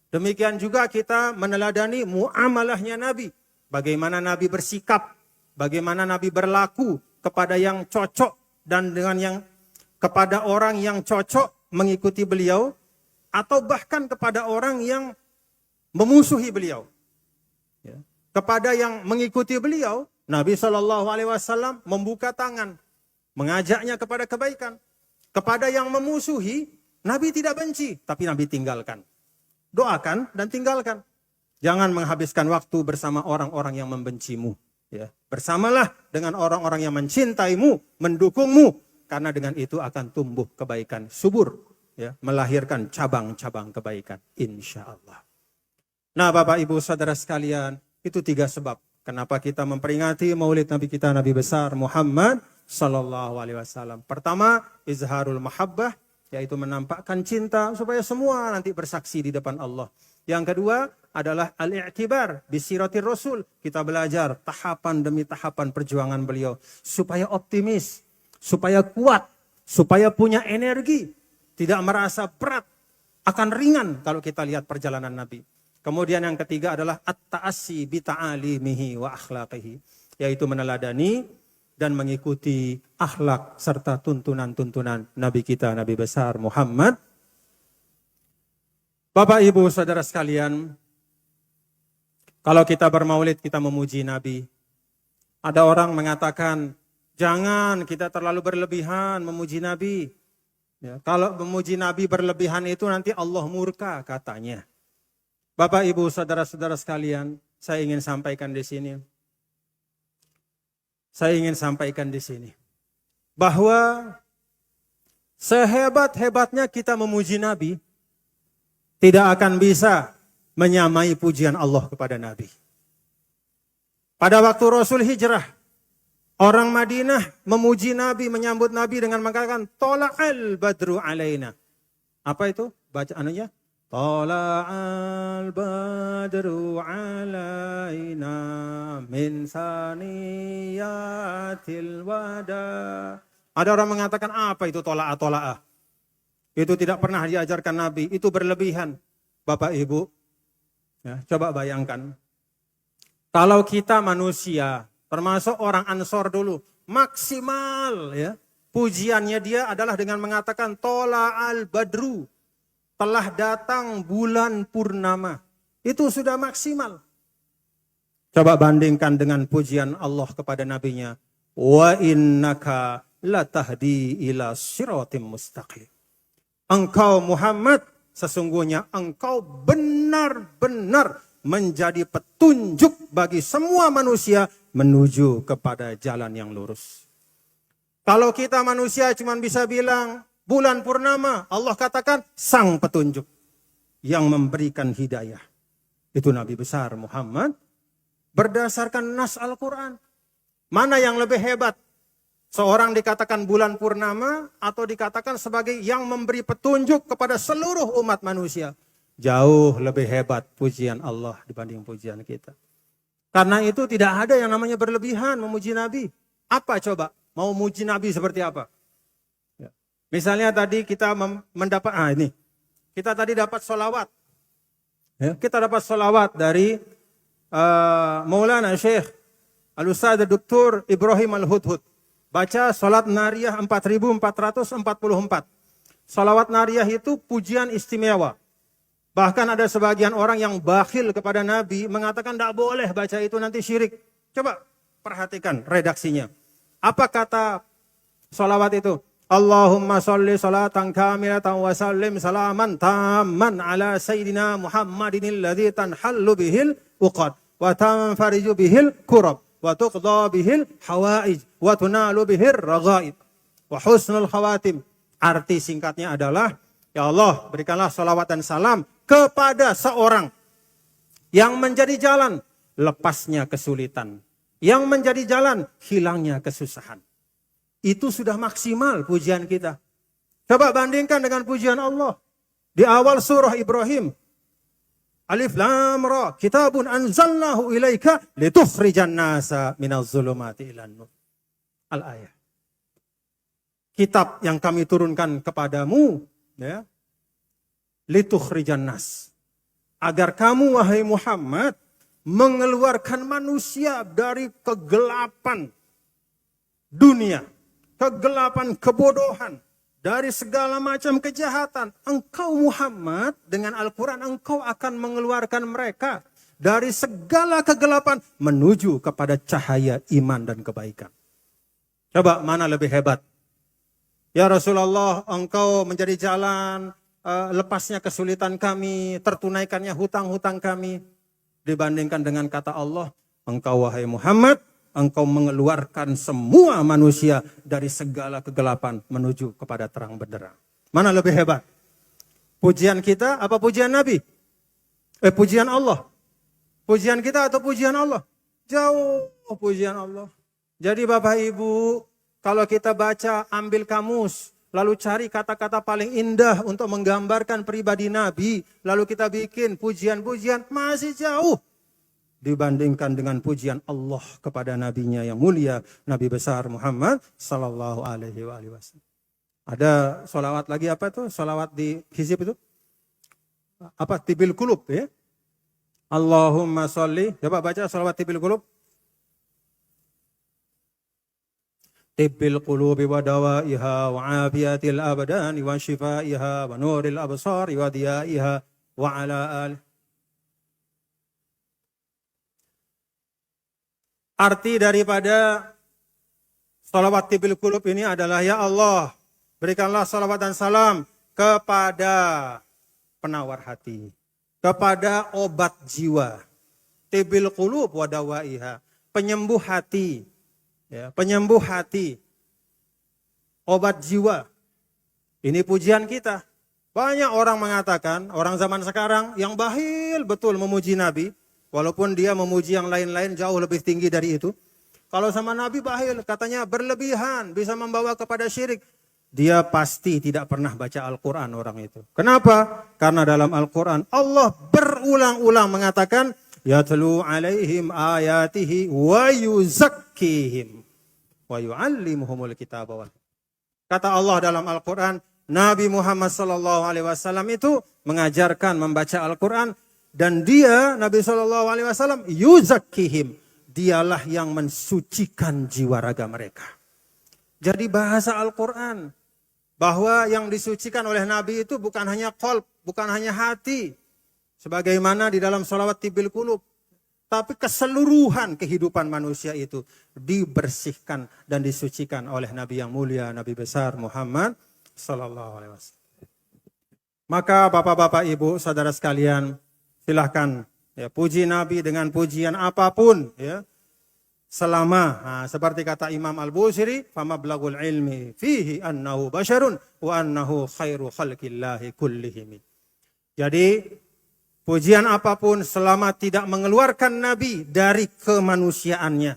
Demikian juga kita meneladani muamalahnya Nabi. Bagaimana Nabi bersikap, bagaimana Nabi berlaku kepada yang cocok dan dengan yang kepada orang yang cocok mengikuti beliau atau bahkan kepada orang yang memusuhi beliau. Ya. Kepada yang mengikuti beliau, Nabi SAW membuka tangan, mengajaknya kepada kebaikan. Kepada yang memusuhi, Nabi tidak benci, tapi Nabi tinggalkan. Doakan dan tinggalkan. Jangan menghabiskan waktu bersama orang-orang yang membencimu. Ya. Bersamalah dengan orang-orang yang mencintaimu, mendukungmu. Karena dengan itu akan tumbuh kebaikan subur. Ya. Melahirkan cabang-cabang kebaikan. Insya Allah. Nah Bapak Ibu Saudara sekalian, itu 3 sebab. Kenapa kita memperingati maulid Nabi kita, Nabi besar Muhammad Sallallahu Alaihi Wasallam. Pertama, izharul mahabbah. Yaitu menampakkan cinta supaya semua nanti bersaksi di depan Allah. Yang kedua adalah al-i'tibar bisiratir rasul. Kita belajar tahapan demi tahapan perjuangan beliau. Supaya optimis, supaya kuat, supaya punya energi. Tidak merasa berat, akan ringan kalau kita lihat perjalanan Nabi. Kemudian yang ketiga adalah at-ta'assi bita'alimihi wa akhlaqihi. Yaitu meneladani dan mengikuti akhlak serta tuntunan-tuntunan Nabi kita, Nabi besar Muhammad. Bapak Ibu Saudara sekalian, kalau kita bermaulid kita memuji Nabi. Ada orang mengatakan, jangan kita terlalu berlebihan memuji Nabi. Ya, kalau memuji Nabi berlebihan itu nanti Allah murka katanya. Bapak Ibu Saudara-saudara sekalian, saya ingin sampaikan di sini. Saya ingin sampaikan di sini bahwa sehebat-hebatnya kita memuji Nabi tidak akan bisa menyamai pujian Allah kepada Nabi. Pada waktu Rasul hijrah, orang Madinah memuji Nabi, menyambut Nabi dengan mengatakan Tola'al badru alaina. Apa itu? Baca anunya. Tala'al badru alaina min saniyatil wada. Ada orang mengatakan apa itu tola'ah? Itu tidak pernah diajarkan Nabi, itu berlebihan. Bapak Ibu, ya, coba bayangkan. Kalau kita manusia, termasuk orang Ansor dulu, maksimal ya. Pujiannya dia adalah dengan mengatakan Tala'al badru. Telah datang bulan purnama. Itu sudah maksimal. Coba bandingkan dengan pujian Allah kepada nabinya. Wa innaka latahdi ila siratim mustaqim. Engkau Muhammad, sesungguhnya engkau benar-benar menjadi petunjuk bagi semua manusia menuju kepada jalan yang lurus. Kalau kita manusia cuma bisa bilang, bulan purnama, Allah katakan sang petunjuk yang memberikan hidayah. Itu Nabi besar Muhammad berdasarkan nas Al-Quran. Mana yang lebih hebat? Seorang dikatakan bulan purnama atau dikatakan sebagai yang memberi petunjuk kepada seluruh umat manusia. Jauh lebih hebat pujian Allah dibanding pujian kita. Karena itu tidak ada yang namanya berlebihan memuji Nabi. Apa coba? Mau muji Nabi seperti apa? Misalnya tadi kita mendapat, kita tadi dapat sholawat. Ya, kita dapat sholawat dari Maulana Syekh Al-Ustadz Dr. Ibrahim Al-Hudhud. Baca sholat nariyah 4444. Sholawat nariyah itu pujian istimewa. Bahkan ada sebagian orang yang bakhil kepada Nabi mengatakan tidak boleh baca itu nanti syirik. Coba perhatikan redaksinya. Apa kata sholawat itu? Allahumma sholli salatan kamilatan wa sallim salaman tamman ala sayyidina Muhammadin alladhi tanhallu bihil uqad wa tanfariju bihil kurab wa tuqda bihil hawaij wa tunalu bihil raghaib wa husnul khawatim. Arti singkatnya adalah, ya Allah berikanlah salawat dan salam kepada seorang yang menjadi jalan lepasnya kesulitan, yang menjadi jalan hilangnya kesusahan. Itu sudah maksimal pujian kita. Coba bandingkan dengan pujian Allah. Di awal surah Ibrahim. Alif Lam Ra. Kitabun anzalnahu ilaika litukhrijan nasa minaz zulumati ilan nur. Al-ayah. Kitab yang kami turunkan kepadamu. Ya, litukhrijan nas. agar kamu wahai Muhammad mengeluarkan manusia dari kegelapan dunia, kegelapan kebodohan, dari segala macam kejahatan. Engkau Muhammad dengan Al-Quran engkau akan mengeluarkan mereka dari segala kegelapan menuju kepada cahaya iman dan kebaikan. Coba mana lebih hebat? Ya Rasulullah, engkau menjadi jalan lepasnya kesulitan kami, tertunaikannya hutang-hutang kami. Dibandingkan dengan kata Allah, engkau wahai Muhammad, engkau mengeluarkan semua manusia dari segala kegelapan menuju kepada terang benderang. Mana lebih hebat? Pujian kita apa pujian Nabi? Pujian Allah. Pujian kita atau pujian Allah? Jauh pujian Allah. Jadi Bapak Ibu, kalau kita baca, ambil kamus, lalu cari kata-kata paling indah untuk menggambarkan pribadi Nabi, lalu kita bikin pujian-pujian, masih jauh dibandingkan dengan pujian Allah kepada nabinya yang mulia, Nabi besar Muhammad sallallahu alaihi wasallam. Ada sholawat lagi apa itu? Sholawat di hizib itu? Apa? Tibil kulub ya? Allahumma sholli. Coba baca sholawat tibil kulub. Tibil qulubi wa dawaiha wa afiyatil abdani wa shifaiha wa nuril absari wa diyaiha wa ala alihi. Arti daripada salawat tibil qulub ini adalah, ya Allah, berikanlah salawat dan salam kepada penawar hati, kepada obat jiwa. Tibil qulub wa dawaiha, penyembuh hati. Ya, penyembuh hati, obat jiwa. Ini pujian kita. Banyak orang mengatakan, orang zaman sekarang yang bakhil betul memuji Nabi, walaupun dia memuji yang lain-lain jauh lebih tinggi dari itu. Kalau sama Nabi bakhil, katanya berlebihan, bisa membawa kepada syirik. Dia pasti tidak pernah baca Al-Quran orang itu. Kenapa? Karena dalam Al-Quran Allah berulang-ulang mengatakan, yatlu alaihim ayatihi wa yuzakkihim wa yu'allimuhumul kitaba wal. Kata Allah dalam Al-Quran, Nabi Muhammad sallallahu alaihi wasallam itu mengajarkan membaca Al-Quran, dan dia Nabi sallallahu alaihi wasallam yuzakkihim, dialah yang mensucikan jiwa raga mereka. Jadi bahasa Al-Quran bahwa yang disucikan oleh Nabi itu bukan hanya qalb, bukan hanya hati, sebagaimana di dalam sholawat tibil qulub, tapi keseluruhan kehidupan manusia itu dibersihkan dan disucikan oleh Nabi yang mulia, Nabi besar Muhammad sallallahu alaihi wasallam. Maka Bapak-bapak, Ibu, saudara sekalian, silahkan ya, puji Nabi dengan pujian apapun ya. Selama seperti kata Imam Al-Busiri, famablagul ilmi fihi annahu basyarun wa annahu khairu khalqillahi kullihim. Jadi pujian apapun selama tidak mengeluarkan Nabi dari kemanusiaannya,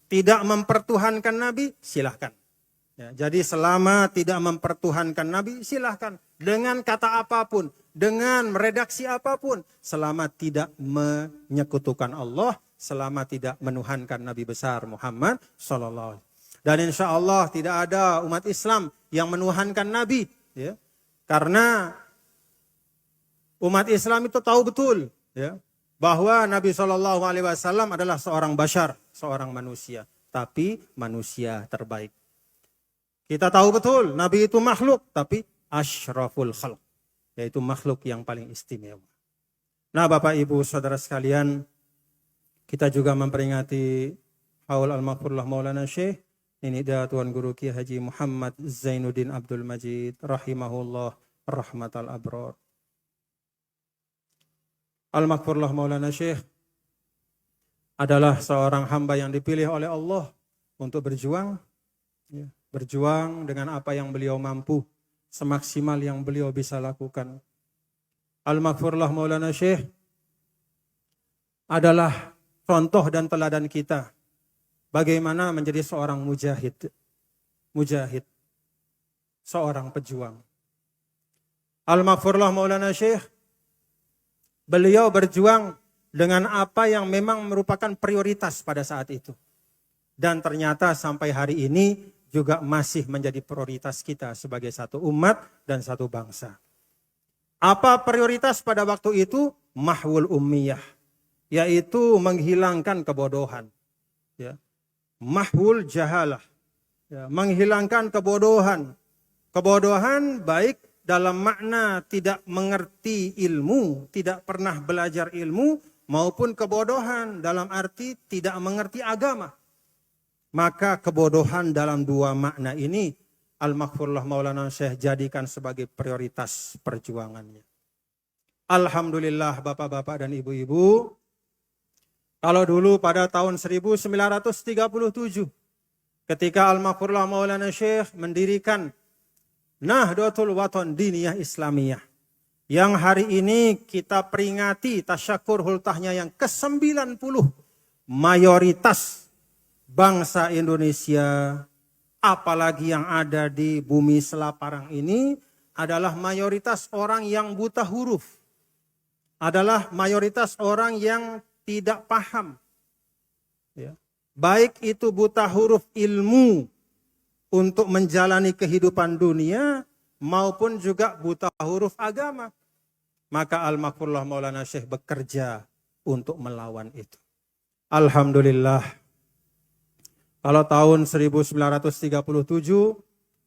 tidak mempertuhankan Nabi, silahkan. Ya, jadi selama tidak mempertuhankan Nabi, silahkan. Dengan kata apapun, dengan meredaksi apapun, selama tidak menyekutukan Allah, selama tidak menuhankan Nabi besar Muhammad sallallahu alaihi wasallam. Dan insya Allah tidak ada umat Islam yang menuhankan Nabi, ya, karena umat Islam itu tahu betul ya, bahwa Nabi sallallahu alaihi wasallam adalah seorang bashar, seorang manusia, tapi manusia terbaik. Kita tahu betul Nabi itu makhluk, tapi asyraful khalq, yaitu makhluk yang paling istimewa. Nah Bapak Ibu saudara sekalian, kita juga memperingati haul al-maghfurullah Maulana Syekh ini dia Tuan Guru Kiai Haji Muhammad Zainuddin Abdul Majid rahimahullah rahmatal abrar. Al-maghfurullah Maulana Syekh adalah seorang hamba yang dipilih oleh Allah untuk berjuang ya, berjuang dengan apa yang beliau mampu, semaksimal yang beliau bisa lakukan. Al-maghfurullah Maulana Syekh adalah contoh dan teladan kita bagaimana menjadi seorang mujahid, seorang pejuang. Al-maghfurullah Maulana Syekh, beliau berjuang dengan apa yang memang merupakan prioritas pada saat itu. Dan ternyata sampai hari ini juga masih menjadi prioritas kita sebagai satu umat dan satu bangsa. Apa prioritas pada waktu itu? mahwul ummiyah, yaitu menghilangkan kebodohan. Ya. Mahwul jahalah, ya, menghilangkan kebodohan. Kebodohan baik dalam makna tidak mengerti ilmu, tidak pernah belajar ilmu, maupun kebodohan dalam arti tidak mengerti agama. Maka kebodohan dalam dua makna ini Al-Maghfurullah Maulana Syekh jadikan sebagai prioritas perjuangannya. Alhamdulillah bapak-bapak dan ibu-ibu, kalau dulu pada tahun 1937 ketika Al-Maghfurullah Maulana Syekh mendirikan Nahdlatul Wathon Diniyah Islamiyah, yang hari ini kita peringati tasyakur hultahnya yang ke-90, mayoritas bangsa Indonesia, apalagi yang ada di bumi selaparang ini, adalah mayoritas orang yang buta huruf, adalah mayoritas orang yang tidak paham. Ya. Baik itu buta huruf ilmu untuk menjalani kehidupan dunia, maupun juga buta huruf agama. Maka Al-Maghfurullah Maulana Syekh bekerja untuk melawan itu. Alhamdulillah. Kalau tahun 1937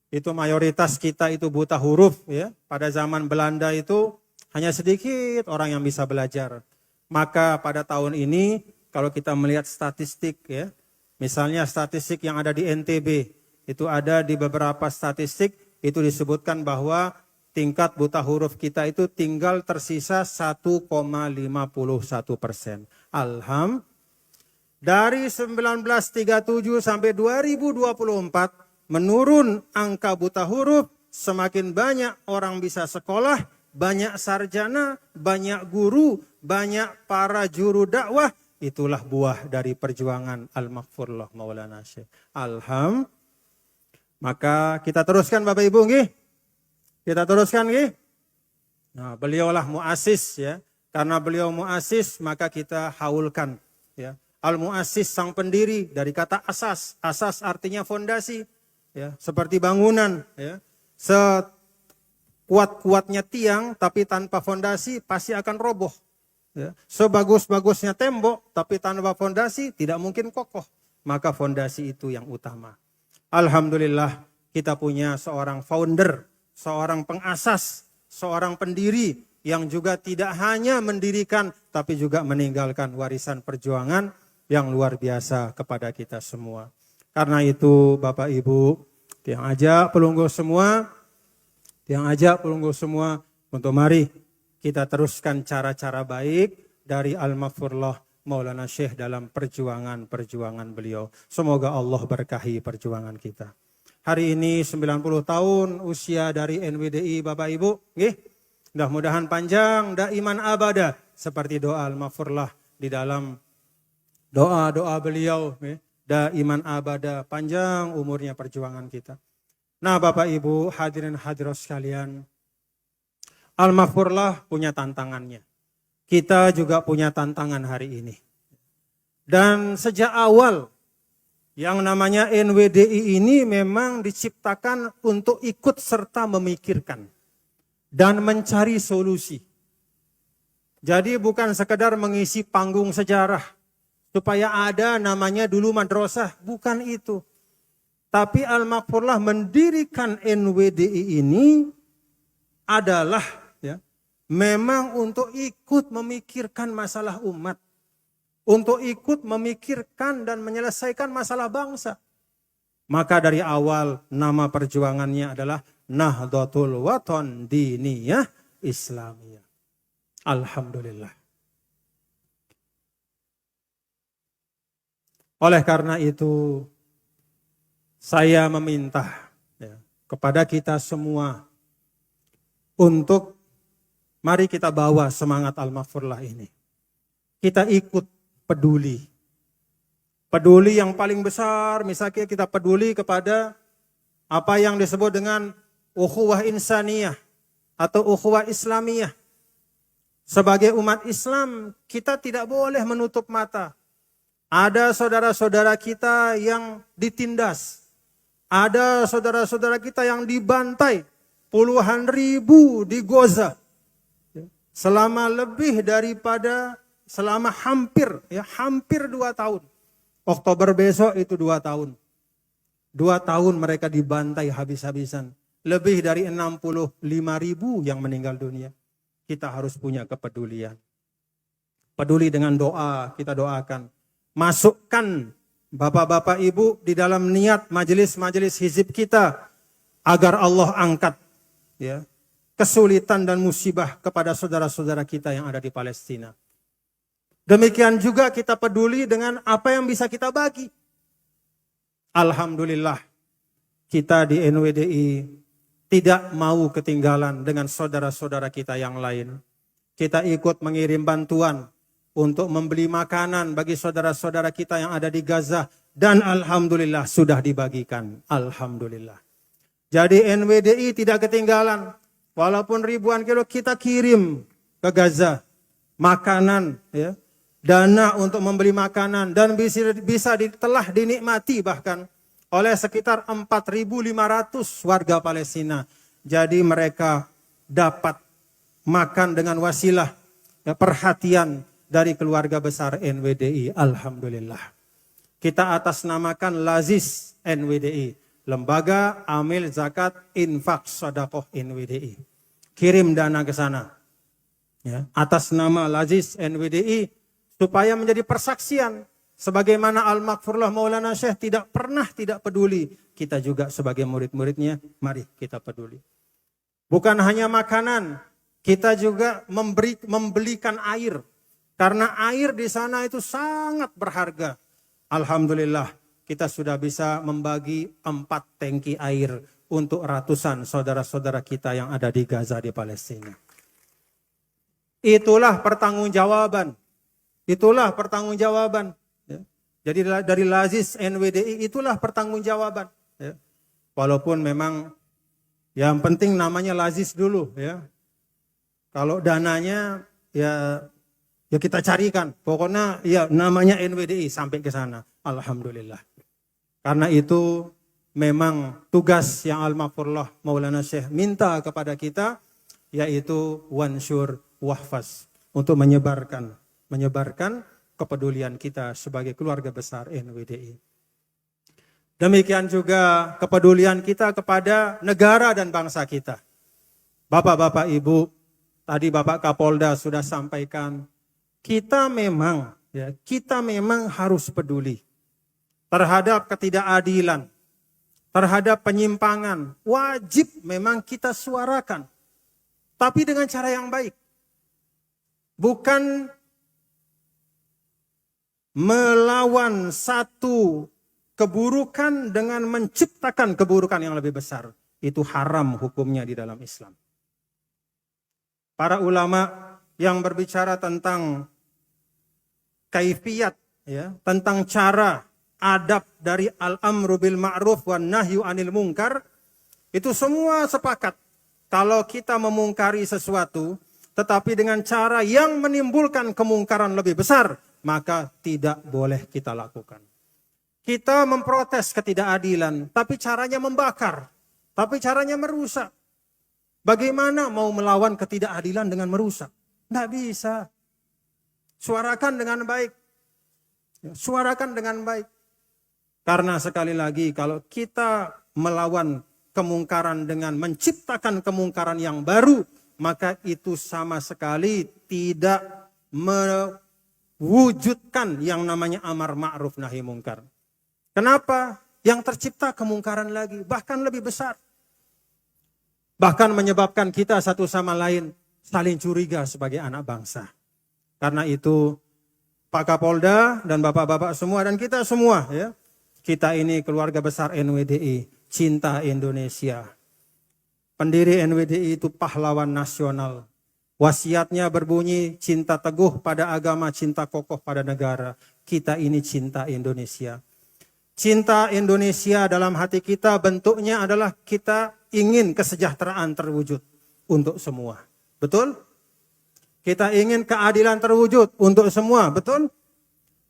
itu mayoritas kita itu buta huruf, ya. Pada zaman Belanda itu hanya sedikit orang yang bisa belajar. Maka pada tahun ini kalau kita melihat statistik, ya, misalnya statistik yang ada di NTB, itu ada di beberapa statistik itu disebutkan bahwa tingkat buta huruf kita itu tinggal tersisa 1,51%. Alhamdulillah. Dari 1937 sampai 2024 menurun angka buta huruf, semakin banyak orang bisa sekolah, banyak sarjana, banyak guru, banyak para juru dakwah. Itulah buah dari perjuangan Al-Maghfurullah Maulana Syekh. Alhamdulillah. Maka kita teruskan Bapak Ibu nggih. Kita teruskan nggih. Nah, beliaulah muassis, ya. Karena beliau muassis maka kita haulkan, ya. Al-muassis sang pendiri dari kata asas. Asas artinya fondasi, ya, seperti bangunan, ya. Sekuat-kuatnya tiang tapi tanpa fondasi pasti akan roboh, ya. Sebagus-bagusnya tembok tapi tanpa fondasi tidak mungkin kokoh. Maka fondasi itu yang utama. Alhamdulillah kita punya seorang founder, seorang pengasas, seorang pendiri yang juga tidak hanya mendirikan tapi juga meninggalkan warisan perjuangan yang luar biasa kepada kita semua. Karena itu Bapak Ibu, tiang ajak pelunggu semua untuk mari kita teruskan cara-cara baik dari Al-Maghfurullah Maulana Syekh dalam perjuangan beliau. Semoga Allah berkahi perjuangan kita. Hari ini 90 tahun usia dari NWDI Bapak Ibu. Mudah-mudahan panjang, daiman abada. Seperti doa Al-Maghfurullah di dalam doa-doa beliau. Daiman abada, panjang umurnya perjuangan kita. Nah Bapak Ibu, hadirin hadirat sekalian. Al-Maghfurullah punya tantangannya. Kita juga punya tantangan hari ini. Dan sejak awal yang namanya NWDI ini memang diciptakan untuk ikut serta memikirkan dan mencari solusi. Jadi bukan sekedar mengisi panggung sejarah supaya ada namanya dulu madrasah, bukan itu. Tapi Al-Maghfurullah mendirikan NWDI ini adalah memang untuk ikut memikirkan masalah umat. Untuk ikut memikirkan dan menyelesaikan masalah bangsa. Maka dari awal nama perjuangannya adalah Nahdlatul Wathon Diniyah Islamiyah. Alhamdulillah. Oleh karena itu saya meminta kepada kita semua untuk mari kita bawa semangat Al-Maghfurullah ini. Kita ikut peduli. Peduli yang paling besar, misalnya kita peduli kepada apa yang disebut dengan ukhuwah insaniyah atau ukhuwah islamiyah. Sebagai umat Islam, kita tidak boleh menutup mata. Ada saudara-saudara kita yang ditindas. Ada saudara-saudara kita yang dibantai. Puluhan ribu di Gaza. selama hampir 2 tahun. Oktober besok itu 2 tahun. 2 tahun mereka dibantai habis-habisan. Lebih dari 65.000 yang meninggal dunia. Kita harus punya kepedulian. Peduli dengan doa, kita doakan. Masukkan Bapak-bapak Ibu di dalam niat majelis-majelis hizib kita agar Allah angkat ya kesulitan dan musibah kepada saudara-saudara kita yang ada di Palestina. Demikian juga kita peduli dengan apa yang bisa kita bagi. Alhamdulillah kita di NWDI tidak mau ketinggalan dengan saudara-saudara kita yang lain. Kita ikut mengirim bantuan untuk membeli makanan bagi saudara-saudara kita yang ada di Gaza. Dan alhamdulillah sudah dibagikan. Alhamdulillah. Jadi NWDI tidak ketinggalan. Walaupun ribuan kilo kita kirim ke Gaza. Makanan, ya, dana untuk membeli makanan. Dan telah dinikmati bahkan oleh sekitar 4.500 warga Palestina. Jadi mereka dapat makan dengan wasilah ya, perhatian dari keluarga besar NWDI. Alhamdulillah. Kita atasnamakan Lazis NWDI. Lembaga Amil Zakat Infak Sedekah NWDI. Kirim dana ke sana. Ya, atas nama Lazis NWDI. Supaya menjadi persaksian. Sebagaimana Al-Maghfurullah Maulana Syekh tidak pernah tidak peduli. Kita juga sebagai murid-muridnya, mari kita peduli. Bukan hanya makanan. Kita juga membelikan air. Karena air di sana itu sangat berharga. Alhamdulillah kita sudah bisa membagi 4 tangki air untuk ratusan saudara-saudara kita yang ada di Gaza di Palestina. Itulah pertanggungjawaban. Itulah pertanggungjawaban. Ya. Jadi dari Lazis NWDI itulah pertanggungjawaban. Ya. Walaupun memang yang penting namanya Lazis dulu. Ya. Kalau dananya ya kita carikan. Pokoknya ya namanya NWDI sampai ke sana. Alhamdulillah. Karena itu memang tugas yang Al-Maghfurullah Maulana Syekh minta kepada kita yaitu wansur wahfaz untuk menyebarkan kepedulian kita sebagai keluarga besar NWDI. Demikian juga kepedulian kita kepada negara dan bangsa kita. Bapak-bapak Ibu, tadi Bapak Kapolda sudah sampaikan, kita memang harus peduli terhadap ketidakadilan, terhadap penyimpangan. Wajib memang kita suarakan, tapi dengan cara yang baik. Bukan melawan satu keburukan dengan menciptakan keburukan yang lebih besar. Itu haram hukumnya di dalam Islam. Para ulama yang berbicara tentang kaifiyat, ya, tentang cara adab dari al-amru bil ma'ruf wan nahyu anil munkar, itu semua sepakat. Kalau kita memungkari sesuatu, tetapi dengan cara yang menimbulkan kemungkaran lebih besar, maka tidak boleh kita lakukan. Kita memprotes ketidakadilan, tapi caranya membakar, tapi caranya merusak. Bagaimana mau melawan ketidakadilan dengan merusak? Tidak bisa. Suarakan dengan baik. Suarakan dengan baik. Karena sekali lagi kalau kita melawan kemungkaran dengan menciptakan kemungkaran yang baru, maka itu sama sekali tidak mewujudkan yang namanya amar ma'ruf nahi mungkar. Kenapa? Yang tercipta kemungkaran lagi, bahkan lebih besar. Bahkan menyebabkan kita satu sama lain saling curiga sebagai anak bangsa. Karena itu Pak Kapolda dan bapak-bapak semua dan kita semua, ya, kita ini keluarga besar NWDI, cinta Indonesia. Pendiri NWDI itu pahlawan nasional. Wasiatnya berbunyi cinta teguh pada agama, cinta kokoh pada negara. Kita ini cinta Indonesia. Cinta Indonesia dalam hati kita bentuknya adalah kita ingin kesejahteraan terwujud untuk semua. Betul? Kita ingin keadilan terwujud untuk semua, betul?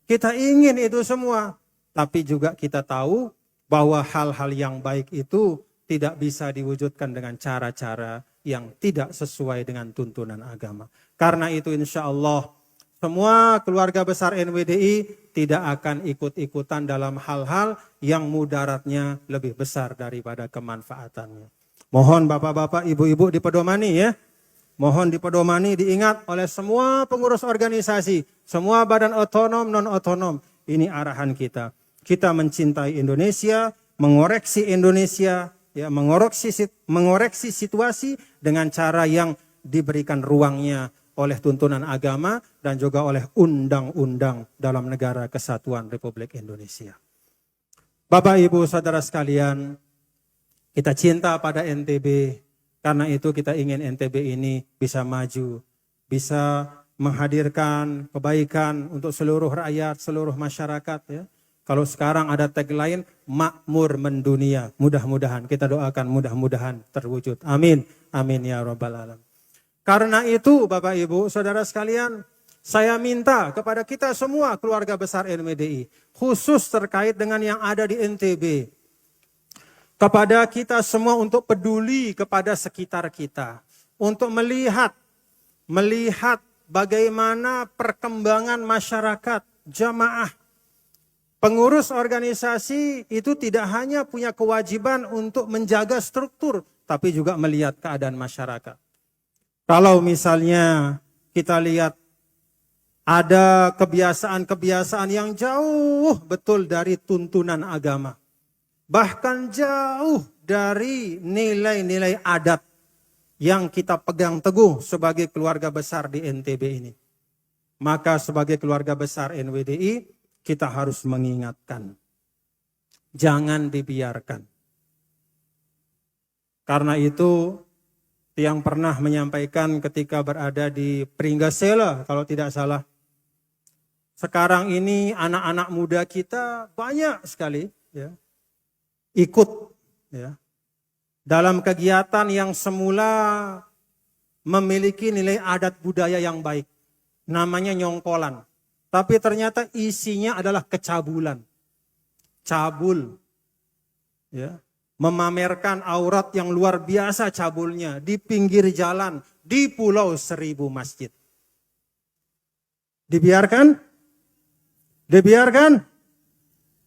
Kita ingin itu semua. Tapi juga kita tahu bahwa hal-hal yang baik itu tidak bisa diwujudkan dengan cara-cara yang tidak sesuai dengan tuntunan agama. Karena itu insya Allah semua keluarga besar NWDI tidak akan ikut-ikutan dalam hal-hal yang mudaratnya lebih besar daripada kemanfaatannya. Mohon bapak-bapak, ibu-ibu dipedomani ya. Mohon dipedomani, diingat oleh semua pengurus organisasi, semua badan otonom, non-otonom. Ini arahan kita. Kita mencintai Indonesia, mengoreksi Indonesia, ya, mengoreksi situasi dengan cara yang diberikan ruangnya oleh tuntunan agama dan juga oleh undang-undang dalam negara kesatuan Republik Indonesia. Bapak, Ibu, Saudara sekalian, kita cinta pada NTB, karena itu kita ingin NTB ini bisa maju, bisa menghadirkan kebaikan untuk seluruh rakyat, seluruh masyarakat. Ya. Kalau sekarang ada tagline makmur mendunia, mudah-mudahan, kita doakan mudah-mudahan terwujud. Amin, amin ya rabbal alamin. Karena itu Bapak Ibu Saudara sekalian, saya minta kepada kita semua keluarga besar NWDI, khusus terkait dengan yang ada di NTB. Kepada kita semua untuk peduli kepada sekitar kita. Untuk melihat bagaimana perkembangan masyarakat, jamaah. Pengurus organisasi itu tidak hanya punya kewajiban untuk menjaga struktur, tapi juga melihat keadaan masyarakat. Kalau misalnya kita lihat ada kebiasaan-kebiasaan yang jauh betul dari tuntunan agama. Bahkan jauh dari nilai-nilai adat yang kita pegang teguh sebagai keluarga besar di NTB ini. Maka sebagai keluarga besar NWDI kita harus mengingatkan. Jangan dibiarkan. Karena itu yang pernah menyampaikan ketika berada di Pringgasela kalau tidak salah. Sekarang ini anak-anak muda kita banyak sekali ya, ikut ya, dalam kegiatan yang semula memiliki nilai adat budaya yang baik. Namanya nyongkolan. Tapi ternyata isinya adalah kecabulan. Cabul. Ya. Memamerkan aurat yang luar biasa cabulnya di pinggir jalan, di Pulau Seribu Masjid. Dibiarkan? Dibiarkan?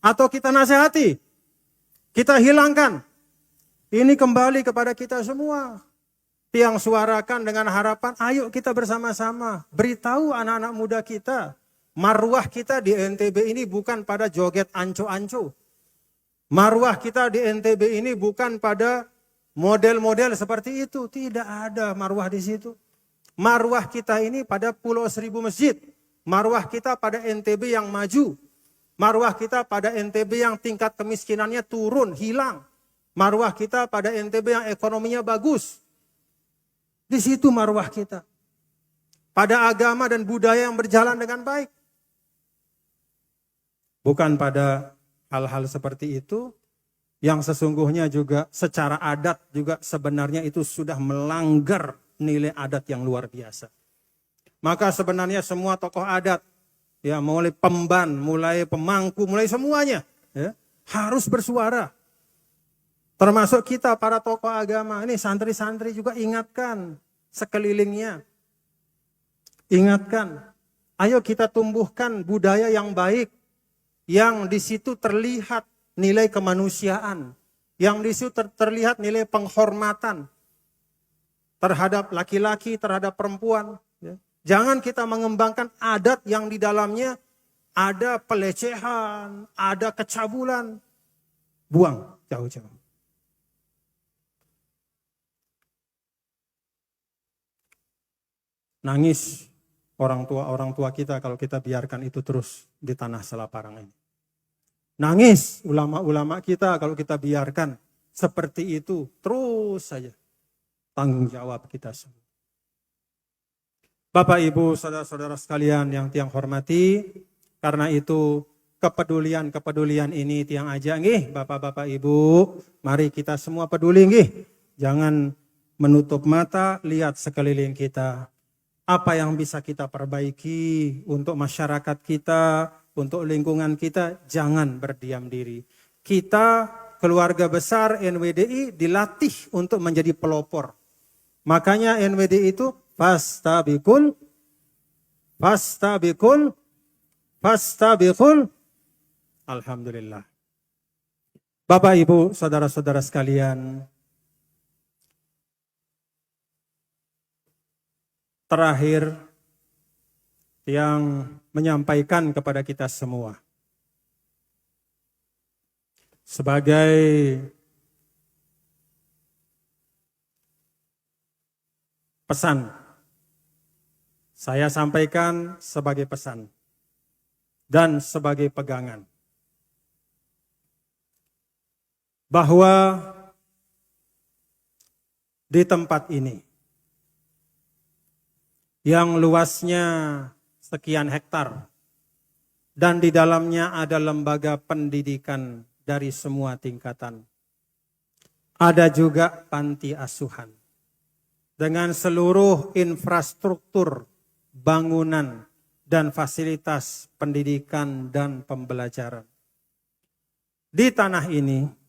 Atau kita nasihati? Kita hilangkan? Ini kembali kepada kita semua. Tiang suarakan dengan harapan, ayo kita bersama-sama. Beritahu anak-anak muda kita. Marwah kita di NTB ini bukan pada joget anco-anco. Marwah kita di NTB ini bukan pada model-model seperti itu. Tidak ada marwah di situ. Marwah kita ini pada Pulau Seribu Masjid. Marwah kita pada NTB yang maju. Marwah kita pada NTB yang tingkat kemiskinannya turun, hilang. Marwah kita pada NTB yang ekonominya bagus. Di situ marwah kita. Pada agama dan budaya yang berjalan dengan baik. Bukan pada hal-hal seperti itu yang sesungguhnya juga secara adat juga sebenarnya itu sudah melanggar nilai adat yang luar biasa. Maka sebenarnya semua tokoh adat, ya mulai pemban, mulai pemangku, mulai semuanya ya, harus bersuara. Termasuk kita para tokoh agama, ini santri-santri juga ingatkan sekelilingnya. Ingatkan, ayo kita tumbuhkan budaya yang baik. Yang di situ terlihat nilai kemanusiaan, yang di situ terlihat nilai penghormatan terhadap laki-laki, terhadap perempuan. Jangan kita mengembangkan adat yang di dalamnya ada pelecehan, ada kecabulan. Buang jauh-jauh. Nangis orang tua kita kalau kita biarkan itu terus di tanah Selaparang ini. Nangis ulama-ulama kita kalau kita biarkan seperti itu terus saja. Tanggung jawab kita semua. Bapak, Ibu, saudara-saudara sekalian yang tiang hormati, karena itu kepedulian ini tiang aja nggih, Bapak-bapak, Ibu, mari kita semua peduli nggih. Jangan menutup mata, lihat sekeliling kita. Apa yang bisa kita perbaiki untuk masyarakat kita, untuk lingkungan kita, jangan berdiam diri. Kita keluarga besar NWDI dilatih untuk menjadi pelopor. Makanya NWD itu fastabiqul. Alhamdulillah. Bapak, Ibu, saudara-saudara sekalian, terakhir yang menyampaikan kepada kita semua sebagai pesan, saya sampaikan sebagai pesan dan sebagai pegangan bahwa di tempat ini yang luasnya sekian hektar dan di dalamnya ada lembaga pendidikan dari semua tingkatan. Ada juga panti asuhan dengan seluruh infrastruktur, bangunan, dan fasilitas pendidikan dan pembelajaran. Di tanah ini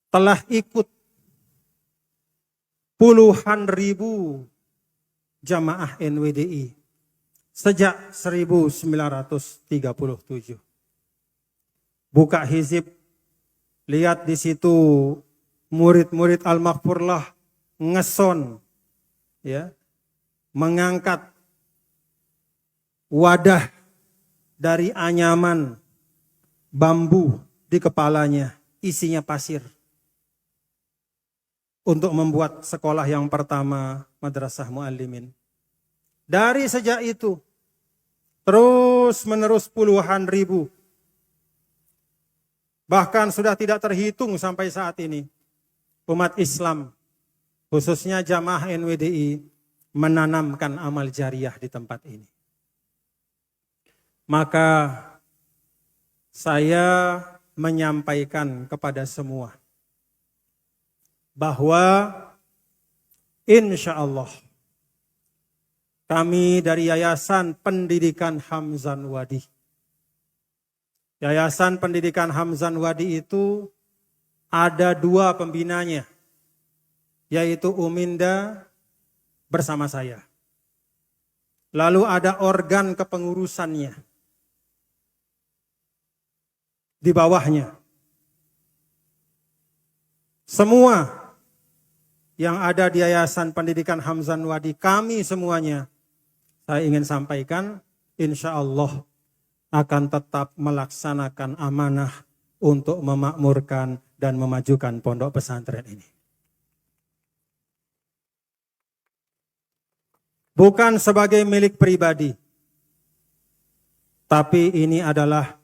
telah ikut puluhan ribu jamaah NWDI sejak 1937. Buka hizib, lihat di situ murid-murid Al-Maghfurlah ngeson, ya, mengangkat wadah dari anyaman bambu di kepalanya, isinya pasir, untuk membuat sekolah yang pertama, Madrasah Muallimin. Dari sejak itu, terus menerus puluhan ribu, bahkan sudah tidak terhitung sampai saat ini, umat Islam, khususnya jamaah NWDI, menanamkan amal jariah di tempat ini. Maka saya menyampaikan kepada semua bahwa insya Allah kami dari Yayasan Pendidikan Hamzan Wadi. Yayasan Pendidikan Hamzan Wadi itu ada 2 pembinanya, yaitu Uminda bersama saya. Lalu ada organ kepengurusannya di bawahnya. Semua yang ada di Yayasan Pendidikan Hamzan Wadi, kami semuanya, saya ingin sampaikan, insya Allah akan tetap melaksanakan amanah untuk memakmurkan dan memajukan pondok pesantren ini. Bukan sebagai milik pribadi, tapi ini adalah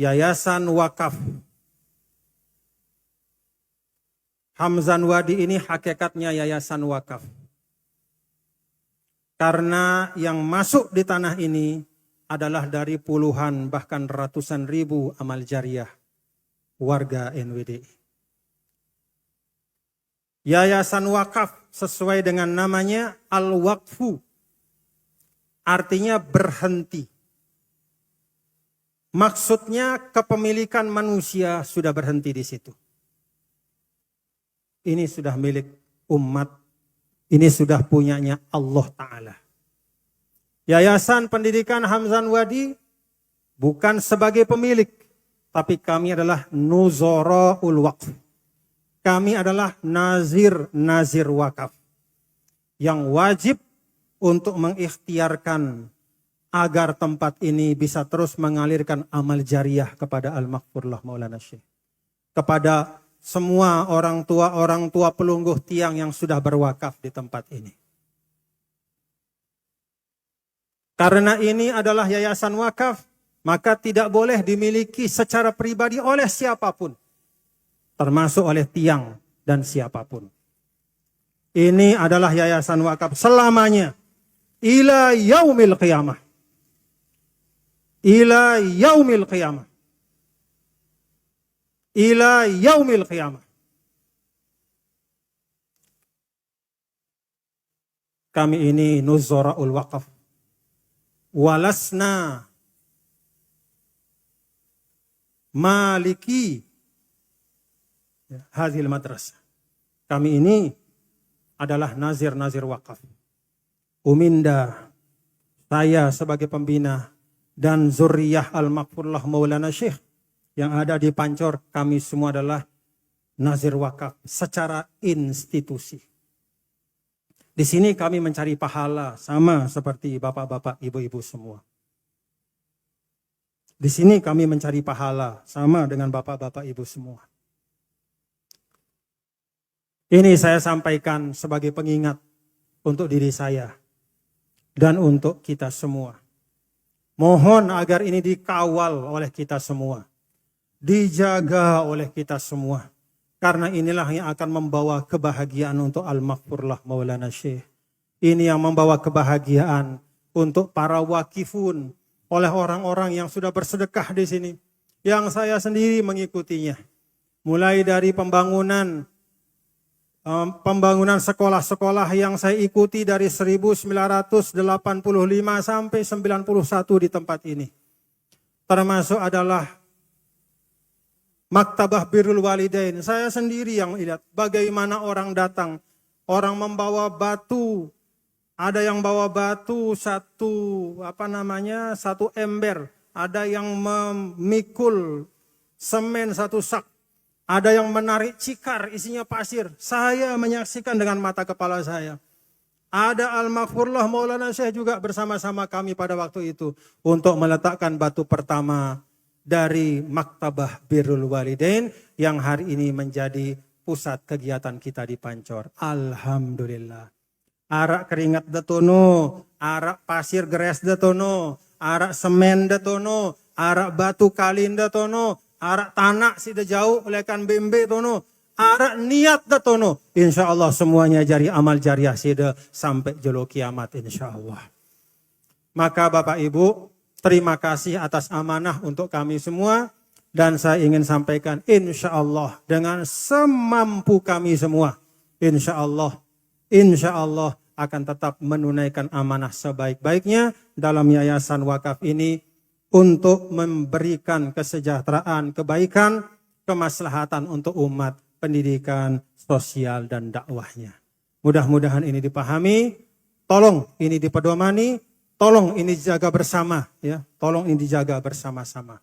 yayasan wakaf. Hamzan Wadi ini hakikatnya yayasan wakaf. Karena yang masuk di tanah ini adalah dari puluhan bahkan ratusan ribu amal jariah warga NWDI. Yayasan wakaf sesuai dengan namanya Al-Waqfu, artinya berhenti. Maksudnya kepemilikan manusia sudah berhenti di situ. Ini sudah milik umat. Ini sudah punyanya Allah Ta'ala. Yayasan Pendidikan Hamzan Wadi bukan sebagai pemilik, tapi kami adalah Nuzara'ul Waqf. Kami adalah nazir wakaf yang wajib untuk mengikhtiarkan agar tempat ini bisa terus mengalirkan amal jariah kepada Al-Maghfurlah Maulana Syekh. Kepada semua orang tua pelungguh tiang yang sudah berwakaf di tempat ini. Karena ini adalah yayasan wakaf, maka tidak boleh dimiliki secara pribadi oleh siapapun, termasuk oleh tiang dan siapapun. Ini adalah yayasan wakaf selamanya, ila yaumil qiyamah. Ila yaumil qiyamah. Ila yaumil qiyamah. Kami ini Nuzara'ul Waqaf. Walasna maliki hadhil madrasah. Kami ini adalah nazir-nazir wakaf. Uminda, saya sebagai pembina, dan zuriyah al-Maqfurullah Maulana Syekh yang ada di Pancor, kami semua adalah nazir wakaf secara institusi. Di sini kami mencari pahala sama seperti bapak-bapak, ibu-ibu semua. Di sini kami mencari pahala sama dengan bapak-bapak, ibu semua. Ini saya sampaikan sebagai pengingat untuk diri saya dan untuk kita semua. Mohon agar ini dikawal oleh kita semua, dijaga oleh kita semua. Karena inilah yang akan membawa kebahagiaan untuk Al-Maqfurullah Maulana Syekh. Ini yang membawa kebahagiaan untuk para wakifun, oleh orang-orang yang sudah bersedekah di sini. Yang saya sendiri mengikutinya. Mulai dari pembangunan sekolah-sekolah yang saya ikuti dari 1985 sampai 91 di tempat ini. Termasuk adalah Maktabah Birrul Walidain. Saya sendiri yang lihat bagaimana orang datang. Orang membawa batu. Ada yang bawa batu satu ember. Ada yang memikul semen satu sak. Ada yang menarik cikar isinya pasir. Saya menyaksikan dengan mata kepala saya. Ada Al-Maqfurullah Maulana Syekh juga bersama-sama kami pada waktu itu. Untuk meletakkan batu pertama dari Maktabah Birrul Walidain yang hari ini menjadi pusat kegiatan kita di Pancor. Alhamdulillah. Arak keringat detono, arak pasir geres detono, arak semen detono, arak batu kalin detono, arak tanah sida jauh lekan bembe tono, arak niat detono. Insya Allah semuanya jari amal jariah sida sampai jelo kiamat insya Allah. Maka Bapak Ibu, terima kasih atas amanah untuk kami semua. Dan saya ingin sampaikan insya Allah dengan semampu kami semua. Insya Allah akan tetap menunaikan amanah sebaik-baiknya dalam yayasan wakaf ini. Untuk memberikan kesejahteraan, kebaikan, kemaslahatan untuk umat, pendidikan, sosial dan dakwahnya. Mudah-mudahan ini dipahami. Tolong ini dipedomani. Tolong ini dijaga bersama, ya. Tolong ini dijaga bersama-sama.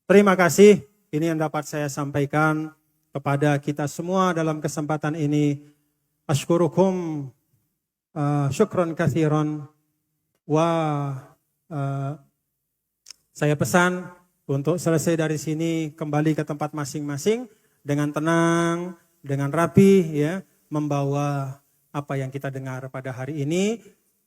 Terima kasih. Ini yang dapat saya sampaikan kepada kita semua dalam kesempatan ini. Ashkurukum syukron kathiron. Saya pesan untuk selesai dari sini kembali ke tempat masing-masing dengan tenang, dengan rapi, ya, membawa apa yang kita dengar pada hari ini.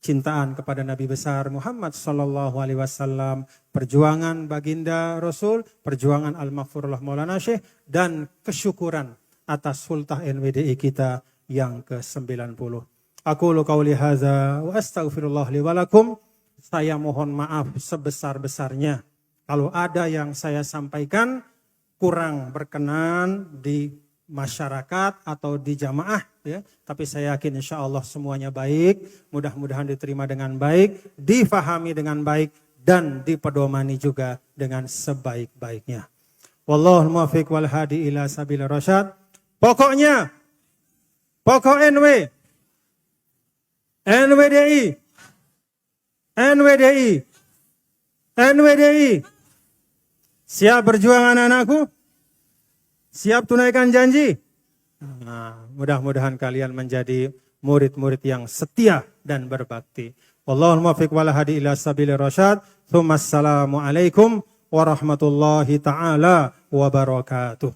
Cintaan kepada Nabi besar Muhammad sallallahu alaihi wasallam, perjuangan baginda Rasul, perjuangan Al-Maqfurullah Maulana Syekh, dan kesyukuran atas Sultah NWDI kita yang ke-90. Aqulu qauli hadza wa astaghfirullah li wa lakum. Saya mohon maaf sebesar-besarnya kalau ada yang saya sampaikan kurang berkenan di masyarakat atau di jamaah, ya. Tapi saya yakin insya Allah semuanya baik, mudah-mudahan diterima dengan baik, difahami dengan baik, dan dipedomani juga dengan sebaik-baiknya. Wallahul muwaffiq wal hadi ila sabil rasyad. Pokok NWDI. Siap berjuang anak-anakku? Siap tunaikan janji? Nah, mudah-mudahan kalian menjadi murid-murid yang setia dan berbakti. Wallahul muwaffiq wal hadi ila sabilir rasyad. Tsumma assalamu alaikum warahmatullahi taala wabarakatuh.